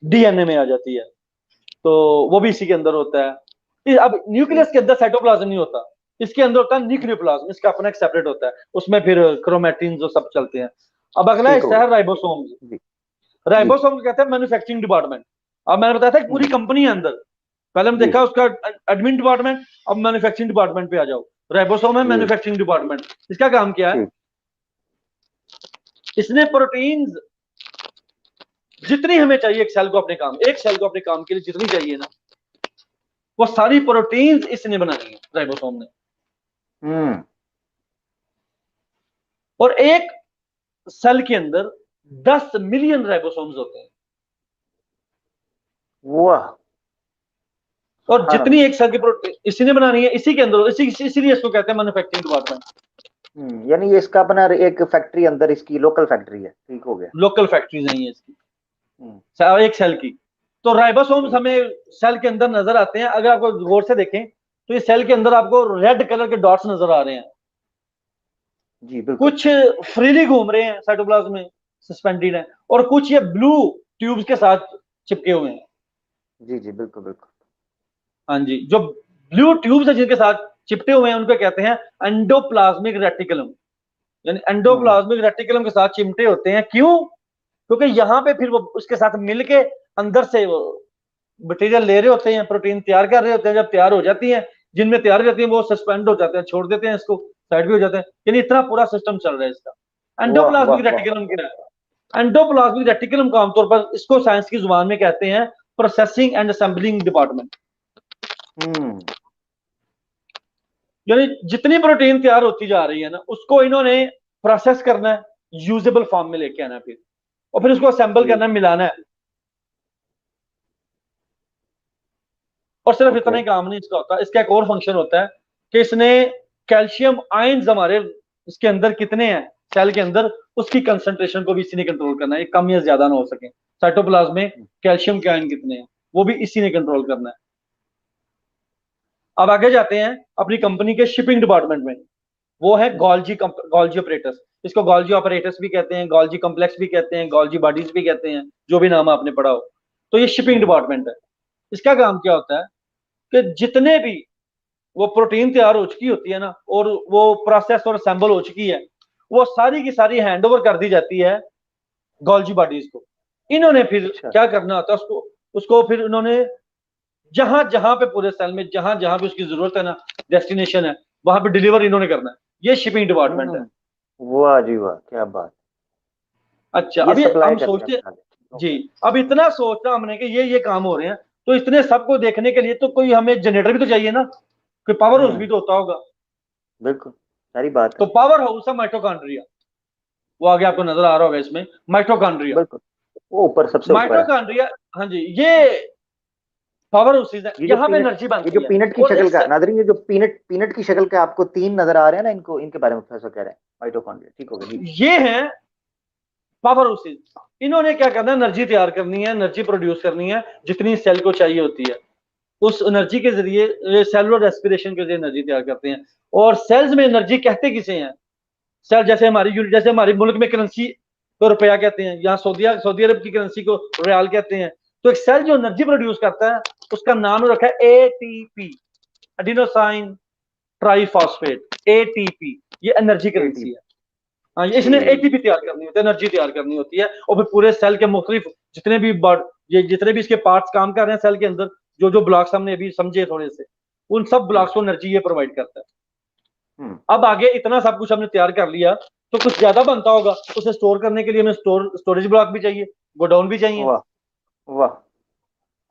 डीएनए में आ जाती है, तो वो भी इसी के अंदर होता है। अब न्यूक्लियस के अंदर साइटोप्लाज्म नहीं होता, इसके अंदर होता है न्यूक्लियोप्लाज्म, इसका अपना एक सेपरेट होता है, उसमें फिर क्रोमैटिन जो सब चलते हैं। अब अगला ठीक हो हिस्सा गया। है राइबोसोम। जी। जी। राइबोसोम को कहते हैं मैन्युफैक्चरिंग डिपार्टमेंट। अब मैंने बताया था कि पूरी कंपनी है अंदर, पहले हम जी। देखा उसका एडमिन डिपार्टमेंट, अब मैन्युफैक्चरिंग डिपार्टमेंट पे आ जाओ। राइबोसोम है जी। Manufacturing department. इसका काम क्या है, ठीक। इसने प्रोटीन्स जितनी हमें चाहिए एक सेल को अपने काम, एक सेल को अपने काम के लिए जितनी चाहिए ना, वो सारी प्रोटीन्स इसने बनानी है राइबोसोम ने। हम्म। और एक सेल के अंदर 10 मिलियन राइबोसोम्स होते हैं। वाह। और सुभान जितनी अल्लाह। एक सेल की प्रोटीन इसी ने बनानी है, इसी के अंदर, इसीलिए इसको कहते हैं मैन्युफैक्चरिंग डिपार्टमेंट। यानी ये इसका अपना एक फैक्ट्री अंदर, इसकी लोकल फैक्ट्री है। ठीक हो गया। लोकल फैक्ट्री नहीं है इसकी, हम्म। एक सेल की। तो राइबोसोम्स ठीक। हमें सेल के अंदर नजर आते हैं, अगर आपको गौर से देखें तो ये सेल के अंदर आपको रेड कलर के डॉट्स नजर आ रहे हैं। जी बिल्कुल। कुछ फ्रीली घूम रहे हैं साइटोप्लाज्म में, सस्पेंडेड है, और कुछ ये ब्लू ट्यूब्स के साथ चिपके हुए हैं। जी जी बिल्कुल बिल्कुल। हाँ जी, जो ब्लू ट्यूब्स है जिनके साथ चिपटे हुए हैं उनको कहते हैं एंडोप्लाज्मिक रेटिकुलम। यानी हम्म। एंडोप्लाज्मिक रेटिकुलम के साथ चिमटे होते हैं, क्यों? क्योंकि यहाँ पे फिर वो उसके साथ मिलके अंदर से वो मटेरियल ले रहे होते हैं, प्रोटीन तैयार कर रहे होते हैं। जब तैयार हो जाती है, जिनमें तैयार हो जाती है वो सस्पेंड हो जाते हैं, छोड़ देते हैं इसको, साइड भी हो जाते हैं। यानी इतना पूरा सिस्टम चल रहा है इसका। वाह एंडोप्लाज्मिक वाह वाह। रेटिकुलम क्या है? एंडोप्लाज्मिक रेटिकुलम को आमतौर पर इसको साइंस की जुबान में कहते हैं प्रोसेसिंग एंड असेंबलिंग डिपार्टमेंट। हम्म। यानी जितनी प्रोटीन तैयार होती जा रही है ना, उसको इन्होंने प्रोसेस करना है, यूजेबल फॉर्म में लेके आना है फिर, और फिर उसको असेंबल ठीक। करना है, मिलाना है। और सिर्फ इतना ओके। ही काम नहीं इसका होता, इसका एक और फंक्शन होता है कि इसने कैल्शियम आयंस हमारे इसके अंदर कितने हैं सेल के अंदर, उसकी कंसंट्रेशन को भी इसी ने कंट्रोल करना है, कम या ज्यादा ना हो सके। साइटोप्लाज्म में कैल्शियम के आयन कितने हैं वो भी इसी ने कंट्रोल करना है। अब आगे जाते हैं अपनी कंपनी के शिपिंग डिपार्टमेंट में, वो है गॉल्जी ऑपरेटर्स। इसको गॉल्जी ऑपरेटर्स भी कहते हैं, गॉल्जी कॉम्प्लेक्स भी कहते हैं, गॉल्जी बॉडीज भी कहते हैं, जो भी नाम आपने पढ़ा हो। तो ये शिपिंग हम्म। डिपार्टमेंट है। इसका काम क्या होता है कि जितने भी वो प्रोटीन तैयार हो चुकी होती है ना, और वो प्रोसेस और असेंबल हो चुकी है, वो सारी की सारी हैंड ओवर कर दी जाती है गॉल्जी बॉडीज को। इन्होंने फिर अच्छा। क्या करना होता है, उसको उसको फिर उन्होंने जहां जहां पे पूरे सेल में जहां जहां पे उसकी जरूरत है ना, डेस्टिनेशन है, वहां पे डिलीवर इन्होंने करना है। ये शिपिंग डिपार्टमेंट है। हम्म। वाह जी वाह, क्या बात। अच्छा, ये अभी सप्लाई हम करते हैं सोचते, साले। जी, ओके। अब इतना सोचना हमने कि ये काम हो रहे हैं, तो इतने सबको देखने के लिए तो कोई हमें जनरेटर भी तो चाहिए ना, कोई पावर हाउस भी हम्म। तो होता होगा। बिल्कुल सारी बात तो है। पावर हाउस है माइटोकॉन्ड्रिया, वो आगे आपको नजर आ रहा होगा इसमें, माइटोकॉन्ड्रिया। बिल्कुल। वो ऊपर, सबसे ऊपर है। माइटोकॉन्ड्रिया, हाँ जी, ये पावर हाउसेज है, ये जो यहाँ पे पीनट एनर्जी ये जो बनती है। पीनट की और शक्ल एक का नादरीन, ये जो पीनट पीनट की शक्ल का आपको तीन नजर आ रहे हैं ना, इनको, इनके बारे में प्रोफेसर कह रहे हैं, माइटोकॉन्ड्रिया। ठीक हो गया जी। ये है पावर हाउसेज। इन्होंने क्या करना है, एनर्जी तैयार करनी है, एनर्जी प्रोड्यूस करनी है जितनी सेल को चाहिए होती है। उस एनर्जी के जरिए सेलुलर रेस्पिरेशन के जरिए एनर्जी तैयार करते हैं। और सेल्स में एनर्जी कहते किसे हैं? सेल जैसे हमारी यूनिट, जैसे हमारे मुल्क में करेंसी को रुपया कहते हैं, यहाँ सऊदी अरब की करेंसी को रियाल कहते हैं। तो एक सेल जो एनर्जी प्रोड्यूस करता है उसका नाम रखा है एटीपी, एडिनोसाइन ट्राइफॉस्फेट, एटीपी। ये एनर्जी करेंसी एटी। है। हाँ, इसने एटीपी तैयार करनी होती है, एनर्जी तैयार करनी होती है। और फिर पूरे सेल के मुख्तलिफ जितने भी ये जितने भी इसके पार्ट्स काम कर रहे हैं सेल के अंदर, जो जो ब्लॉक्स हमने अभी समझे थोड़े से, उन सब जी। ब्लॉक्स को एनर्जी ये प्रोवाइड करता है। हम्म। अब आगे इतना सब कुछ हमने तैयार कर लिया, तो कुछ ज्यादा बनता होगा, उसे स्टोर करने के लिए हमें स्टोरेज ब्लॉक भी चाहिए, गोडाउन भी चाहिए। वाह वाह।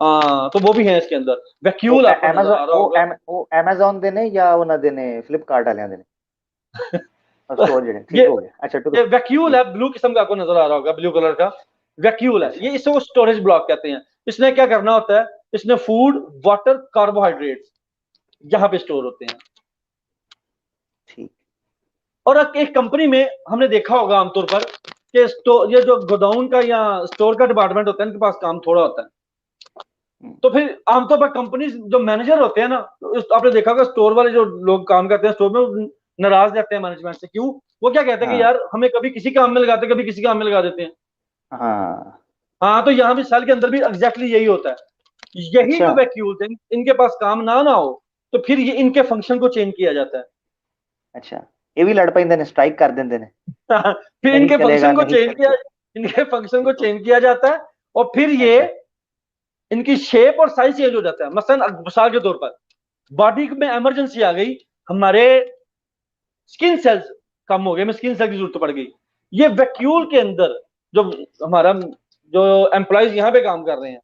हाँ, तो वो भी है इसके अंदर। वैक्यूल आपको नजर आ रहा होगा। वो अमेजोन देने या वो ना देने, फ्लिपकार्ट वाले देने, स्टोर जेडे ये ठीक हो गया। अच्छा ये तो वैक्यूल जी। है, ब्लू किस्म का आपको नजर आ रहा होगा, ब्लू कलर का वैक्यूल है अच्छा ये। इसे वो स्टोरेज ब्लॉक कहते हैं। इसने क्या करना होता है, इसने फूड, वाटर, कार्बोहाइड्रेट्स यहाँ पे स्टोर होते हैं। ठीक। और एक कंपनी में हमने देखा होगा आमतौर पर कि स्टोर, ये जो गोडाउन का या स्टोर का डिपार्टमेंट होता है, इनके पास काम थोड़ा होता है। हम्म, तो फिर आमतौर पर कंपनी जो मैनेजर होते हैं ना, तो आपने देखा होगा स्टोर वाले जो लोग काम करते हैं स्टोर में, वो नाराज रहते हैं मैनेजमेंट से। क्यों? वो क्या कहते हैं कि हाँ यार हमें कभी किसी काम में लगाते हैं, कभी किसी काम में लगा देते हैं। हाँ। हाँ, तो यहाँ भी सेल के अंदर भी एग्जैक्टली यही होता है। यही अच्छा जो वैक्यूल्स हैं, इनके पास काम ना हो, तो फिर ये इनके फंक्शन को चेंज किया जाता है। अच्छा, ये भी लड़ पैंदे ने, स्ट्राइक कर देंदे ने, फिर नहीं इनके चलेगा फंक्शन को नहीं चेंज किया, चलेगा। इनके फंक्शन को ठीक हो चेंज किया जाता है। और फिर गया। ये अच्छा। इनकी शेप और साइज चेंज हो जाता है। मसलन मिसाल के तौर पर बॉडी में इमरजेंसी आ गई, हमारे स्किन सेल्स कम हो गए, हमें स्किन सेल की जरूरत पड़ गई, ये वैक्यूल के अंदर जो हमारा जो एम्प्लॉयज यहाँ पे काम कर रहे हैं,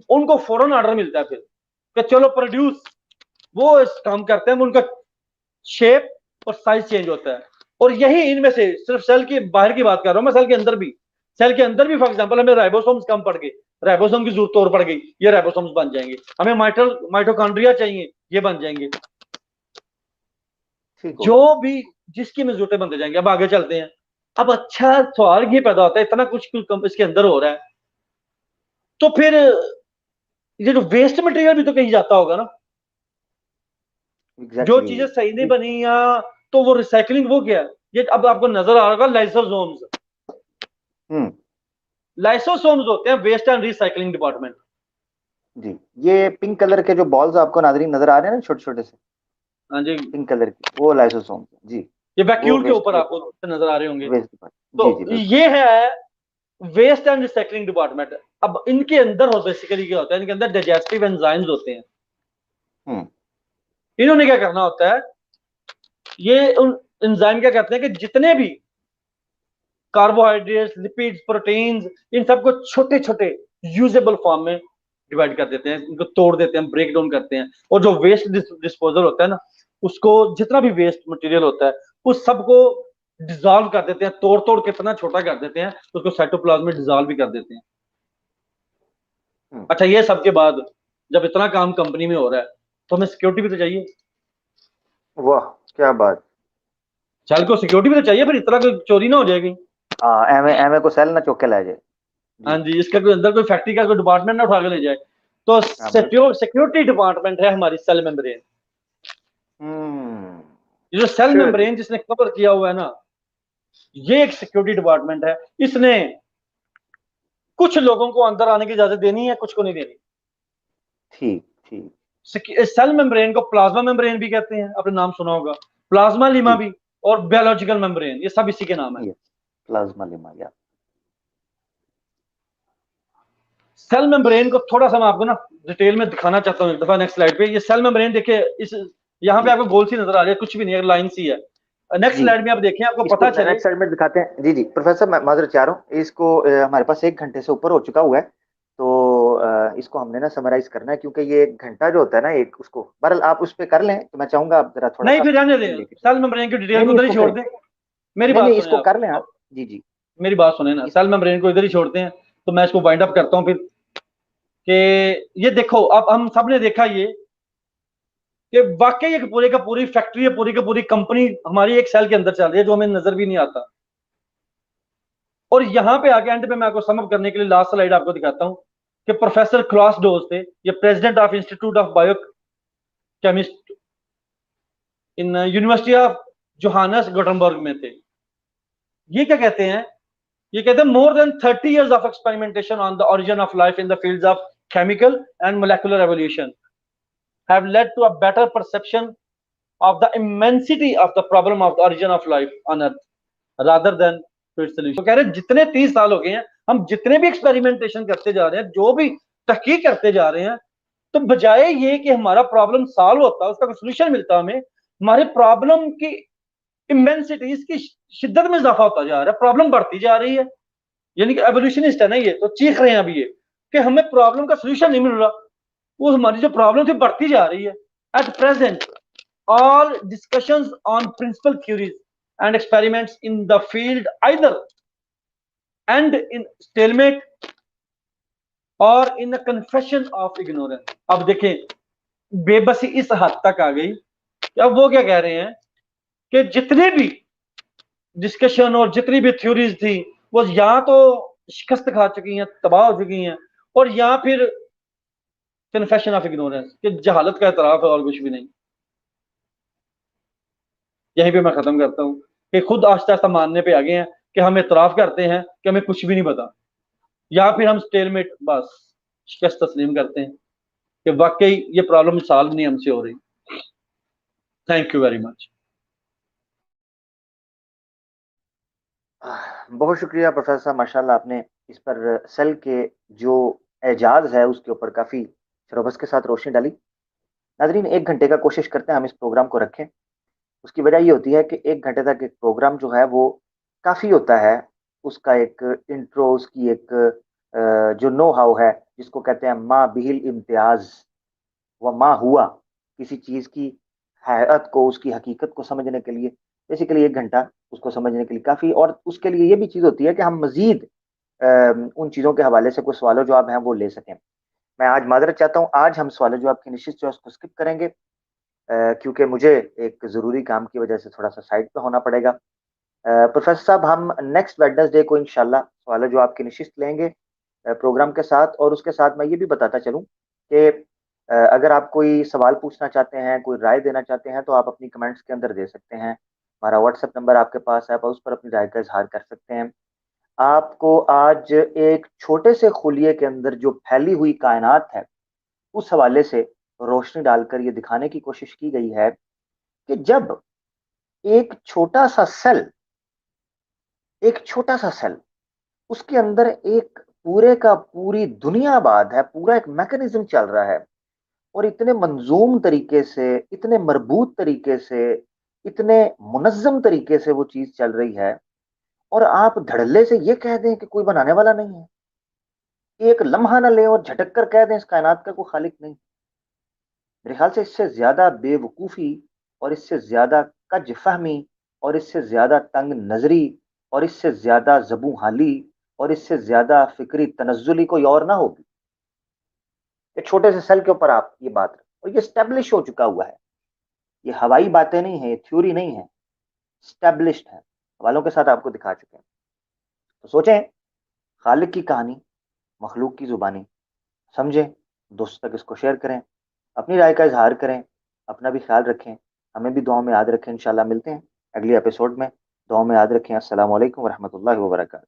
उनको फौरन ऑर्डर मिलता है फिर कि चलो प्रोड्यूस। वो इस काम करते हैं, उनका शेप और साइज चेंज होता है। और यही इनमें से, सिर्फ सेल की बाहर की बात कर रहा हूं मैं, सेल के अंदर भी फॉर एग्जांपल हमें राइबोसोम्स कम पड़ गए, राइबोसोम की जरूरत और पड़ गई, ये राइबोसोम्स बन जाएंगे। हमें माइटोकॉन्ड्रिया चाहिए, ये बन जाएंगे। ठीक हो जो गया। भी जिसकी में जरूरतें बनते जाएंगे। अब आगे चलते हैं। अब अच्छा सवाल ये पैदा होता है, इतना कुछ इसके अंदर हो रहा है, तो फिर ये जो वेस्ट मटेरियल भी तो कहीं जाता होगा ना, जो एग्जैक्टली। चीजें सही नहीं बनी या, तो वो रिसाइकलिंग वो क्या है? ये अब आपको नजर आ रहा होगा लाइसोसोम्स। हम्म। लाइसोसोम्स होते हैं वेस्ट एंड रिसाइकलिंग डिपार्टमेंट। जी, ये पिंक कलर के जो बॉल्स आपको नाजरीन नजर आ रहे हैं ना, छोटे छोटे से, हाँ जी, पिंक कलर की, वो लाइसोसोम जी। ये वो वैक्यूल के वेस्ट ऊपर के, आपको नजर आ रहे होंगे। वेस्ट डिपार्टमेंट, तो जी जी बिल्कुल। ये है वेस्ट एंड रिसाइकलिंग डिपार्टमेंट। अब इनके अंदर हो बेसिकली क्या होता है, इनके अंदर डाइजेस्टिव एंजाइम्स होते हैं। हम्म। इन्होंने क्या करना होता है, ये उन एंजाइम क्या कहते हैं कि जितने भी कार्बोहाइड्रेट्स, लिपिड्स, प्रोटीन्स, इन सबको छोटे छोटे यूजेबल फॉर्म में डिवाइड कर देते हैं, इनको तोड़ देते हैं, ब्रेक डाउन करते हैं। और जो वेस्ट डिस्पोजल होता है ना, उसको, जितना भी वेस्ट मटेरियल होता है, उस सबको डिजॉल्व कर देते हैं, तोड़ तोड़ के इतना छोटा कर देते हैं, उसको साइटोप्लाज्म में डिजॉल्व भी कर देते हैं। हम्म। अच्छा, ये सबके बाद जब इतना काम कंपनी में हो रहा है, तो हमें सिक्योरिटी भी तो चाहिए। वाह, क्या बात। चल को सिक्योरिटी भी तो चाहिए, फिर इतना कोई चोरी ना हो जाएगी। हाँ, एम एम को सेल ना चौक के ला जाए। हाँ जी। जी, इसका कोई अंदर कोई फैक्ट्री का कोई डिपार्टमेंट ना उठा के ले जाए। तो हाँ बिल्कुल। सिक्योरिटी डिपार्टमेंट है हमारी सेल मेम्ब्रेन। हम्म। ये जो सेल श्योरली। मेम्ब्रेन जिसने कवर किया हुआ है ना, ये एक सिक्योरिटी डिपार्टमेंट है। इसने कुछ लोगों को अंदर आने की इजाजत देनी है, कुछ को नहीं देनी। ठीक ठीक। सेल मेम्ब्रेन को प्लाज्मा मेम्ब्रेन भी कहते हैं, आपने नाम सुना होगा, प्लाज्मा लिमा जी। भी, और बायोलॉजिकल मेम्ब्रेन, ये सब इसी के नाम है। ये प्लाज्मा लिमा या। सेल मेम्ब्रेन को थोड़ा सा मैं आपको ना डिटेल में दिखाना चाहता हूँ एक दफा, नेक्स्ट स्लाइड पे। ये सेल मेम्ब्रेन देखिए, इस यहाँ पे जी आपको गोल सी नजर आ रही है, कुछ भी नहीं है, लाइन सी है। नेक्स्ट जी। स्लाइड में आप देखें, आपको इसको पता चले। नेक्स्ट साइड में दिखाते हैं। जी जी प्रोफेसर, मैं माजरत चाह रहा हूँ इसको, हमारे पास 1 घंटे से ऊपर हो चुका हुआ है। तो इसको हमने ना समराइज करना है, क्योंकि ये 1 घंटा जो होता है ना एक, उसको बहरहाल आप उस पर कर लें, तो मैं चाहूंगा आप जरा थोड़ा नहीं, सा फिर रहने ये दें, लेके चलें। सेल मेम्ब्रेन की डिटेल नहीं को नहीं, उधर ही इसको छोड़ करें। दें। मेरी नहीं बात नहीं, सुने इसको आप, कर लें आप। जी जी। मेरी बात सुने ना, सेल इसको। मेम्ब्रेन को इधर ही छोड़ते हैं। तो मैं इसको वाइंड अप जी करता हूँ फिर, कि ये देखो, अब हम सब ने देखा ये कि वाकई एक पूरे का पूरी फैक्ट्री है, पूरी का पूरी कंपनी हमारी एक सेल के अंदर चल रही है, जो हमें नजर भी नहीं आता। और यहाँ पे आके एंड पे मैं आपको समअप करने के लिए लास्ट स्लाइड आपको दिखाता हूँ कि प्रोफेसर क्लास डोज थे, ये president of institute of biochemist in university of Johannes Gothenburg में थे। ये क्या कहते हैं, ये कहते हैं more than 30 years of experimentation on the origin of life in the fields of chemical and molecular evolution have led to a better perception of the immensity of the problem of the origin of life on earth rather than to its solution। तो कह रहे हैं जितने 30 साल हो गए हैं, हम जितने भी एक्सपेरिमेंटेशन करते जा रहे हैं, जो भी तहकीक करते जा रहे हैं, तो बजाय ये कि हमारा प्रॉब्लम सॉल्व होता, उसका सोल्यूशन मिलता हमें, हमारे प्रॉब्लम की इमेंसिटी, इसकी शिद्दत में इजाफा होता जा रहा है, प्रॉब्लम बढ़ती जा रही है। यानी कि एवोल्यूशनिस्ट है ना ये, तो चीख रहे हैं अभी ये। कि हमें प्रॉब्लम का सोल्यूशन नहीं मिल रहा, वो हमारी जो प्रॉब्लम थी बढ़ती जा रही है। At present all discussions on principal theories and experiments in the field either end in stalemate or in a confession of ignorance। अब देखें बेबसी इस हद तक आ गई कि अब वो क्या कह रहे हैं कि जितने भी डिस्कशन और जितनी भी थ्योरीज थी वो या तो शिकस्त खा चुकी हैं, तबाह हो चुकी हैं, और या फिर कन्फेशन ऑफ इग्नोरेंस कि जहालत का एतराफ है और कुछ भी नहीं। यहीं पे मैं खत्म करता हूँ कि खुद आस्ता आस्ता मानने पे आ गए हैं कि हम एतराफ करते हैं कि हमें कुछ भी नहीं पता, या फिर हम स्टेलमेट बस शिकस्त तस्लीम करते हैं कि वाकई ये प्रॉब्लम सॉल्व नहीं हमसे हो रही। Thank you very much. बहुत शुक्रिया प्रोफेसर साहब, माशाल्लाह आपने इस पर सेल के जो एजाज है उसके ऊपर काफ़ी शरोबस के साथ रोशनी डाली। नाजरीन, 1 घंटे का कोशिश करते हैं हम इस प्रोग्राम को रखें। उसकी वजह ये होती है कि 1 घंटे तक एक प्रोग्राम जो है वो काफ़ी होता है। उसका एक इंट्रो, उसकी एक जो नो हाउ है, जिसको कहते हैं मा बिहिल इम्तियाज व मा हुआ, किसी चीज़ की हैत को, उसकी हकीकत को समझने के लिए बेसिकली 1 घंटा उसको समझने के लिए काफ़ी। और उसके लिए ये भी चीज़ होती है कि हम मजीद उन चीज़ों के हवाले से कुछ सवाल जवाब हैं वो ले सकें। मैं आज माजरत चाहता हूँ, आज हम सवाल जवाब की निश्चित जो है उसको स्किप करेंगे, क्योंकि मुझे एक ज़रूरी काम की वजह से थोड़ा सा साइड पे होना पड़ेगा। प्रोफेसर साहब, हम नेक्स्ट वेडनेसडे को इंशाल्लाह सवाल जवाब की निशिस्त लेंगे प्रोग्राम के साथ। और उसके साथ मैं ये भी बताता चलूँ कि अगर आप कोई सवाल पूछना चाहते हैं, कोई राय देना चाहते हैं, तो आप अपनी कमेंट्स के अंदर दे सकते हैं। हमारा व्हाट्सएप नंबर आपके पास है, आप उस पर अपनी राय का इजहार कर सकते हैं। आपको आज एक छोटे से खुलिये के अंदर जो फैली हुई कायनात है उस हवाले से रोशनी डालकर ये दिखाने की कोशिश की गई है कि जब एक छोटा सा सेल, एक छोटा सा सेल, उसके अंदर एक पूरे का पूरी दुनिया आबाद है, पूरा एक मैकेनिज्म चल रहा है, और इतने मंजूम तरीके से, इतने मरबूत तरीके से, इतने मुनज़्ज़म तरीके से वो चीज़ चल रही है, और आप धड़ल्ले से ये कह दें कि कोई बनाने वाला नहीं है। एक लम्हा ना लें और झटक कर कह दें इस कायनात का कोई खालिक नहीं। मेरे ख्याल से इससे ज़्यादा बेवकूफ़ी, और इससे ज़्यादा कज फ़हमी, और इससे ज़्यादा तंग नज़री, और इससे ज़्यादा ज़बूं हाली, और इससे ज़्यादा फ़िक्री तनज़्ज़ुली कोई और ना होगी। एक छोटे से सेल के ऊपर आप ये बात, और ये एस्टेब्लिश हो चुका हुआ है। ये हवाई बातें नहीं है, ये थ्योरी नहीं है, एस्टेब्लिश्ड है। हवालों के साथ आपको दिखा चुके हैं। तो सोचें, खालिक की कहानी, मखलूक की ज़ुबानी, समझें, दोस्तों तक इसको शेयर करें, अपनी राय का इज़हार करें, अपना भी ख्याल रखें, हमें भी दुआओं में याद रखें। इंशाल्लाह मिलते हैं अगली एपिसोड में। दुआओं में याद रखें। अस्सलामु अलैकुम व रहमतुल्लाहि व बरकातहू।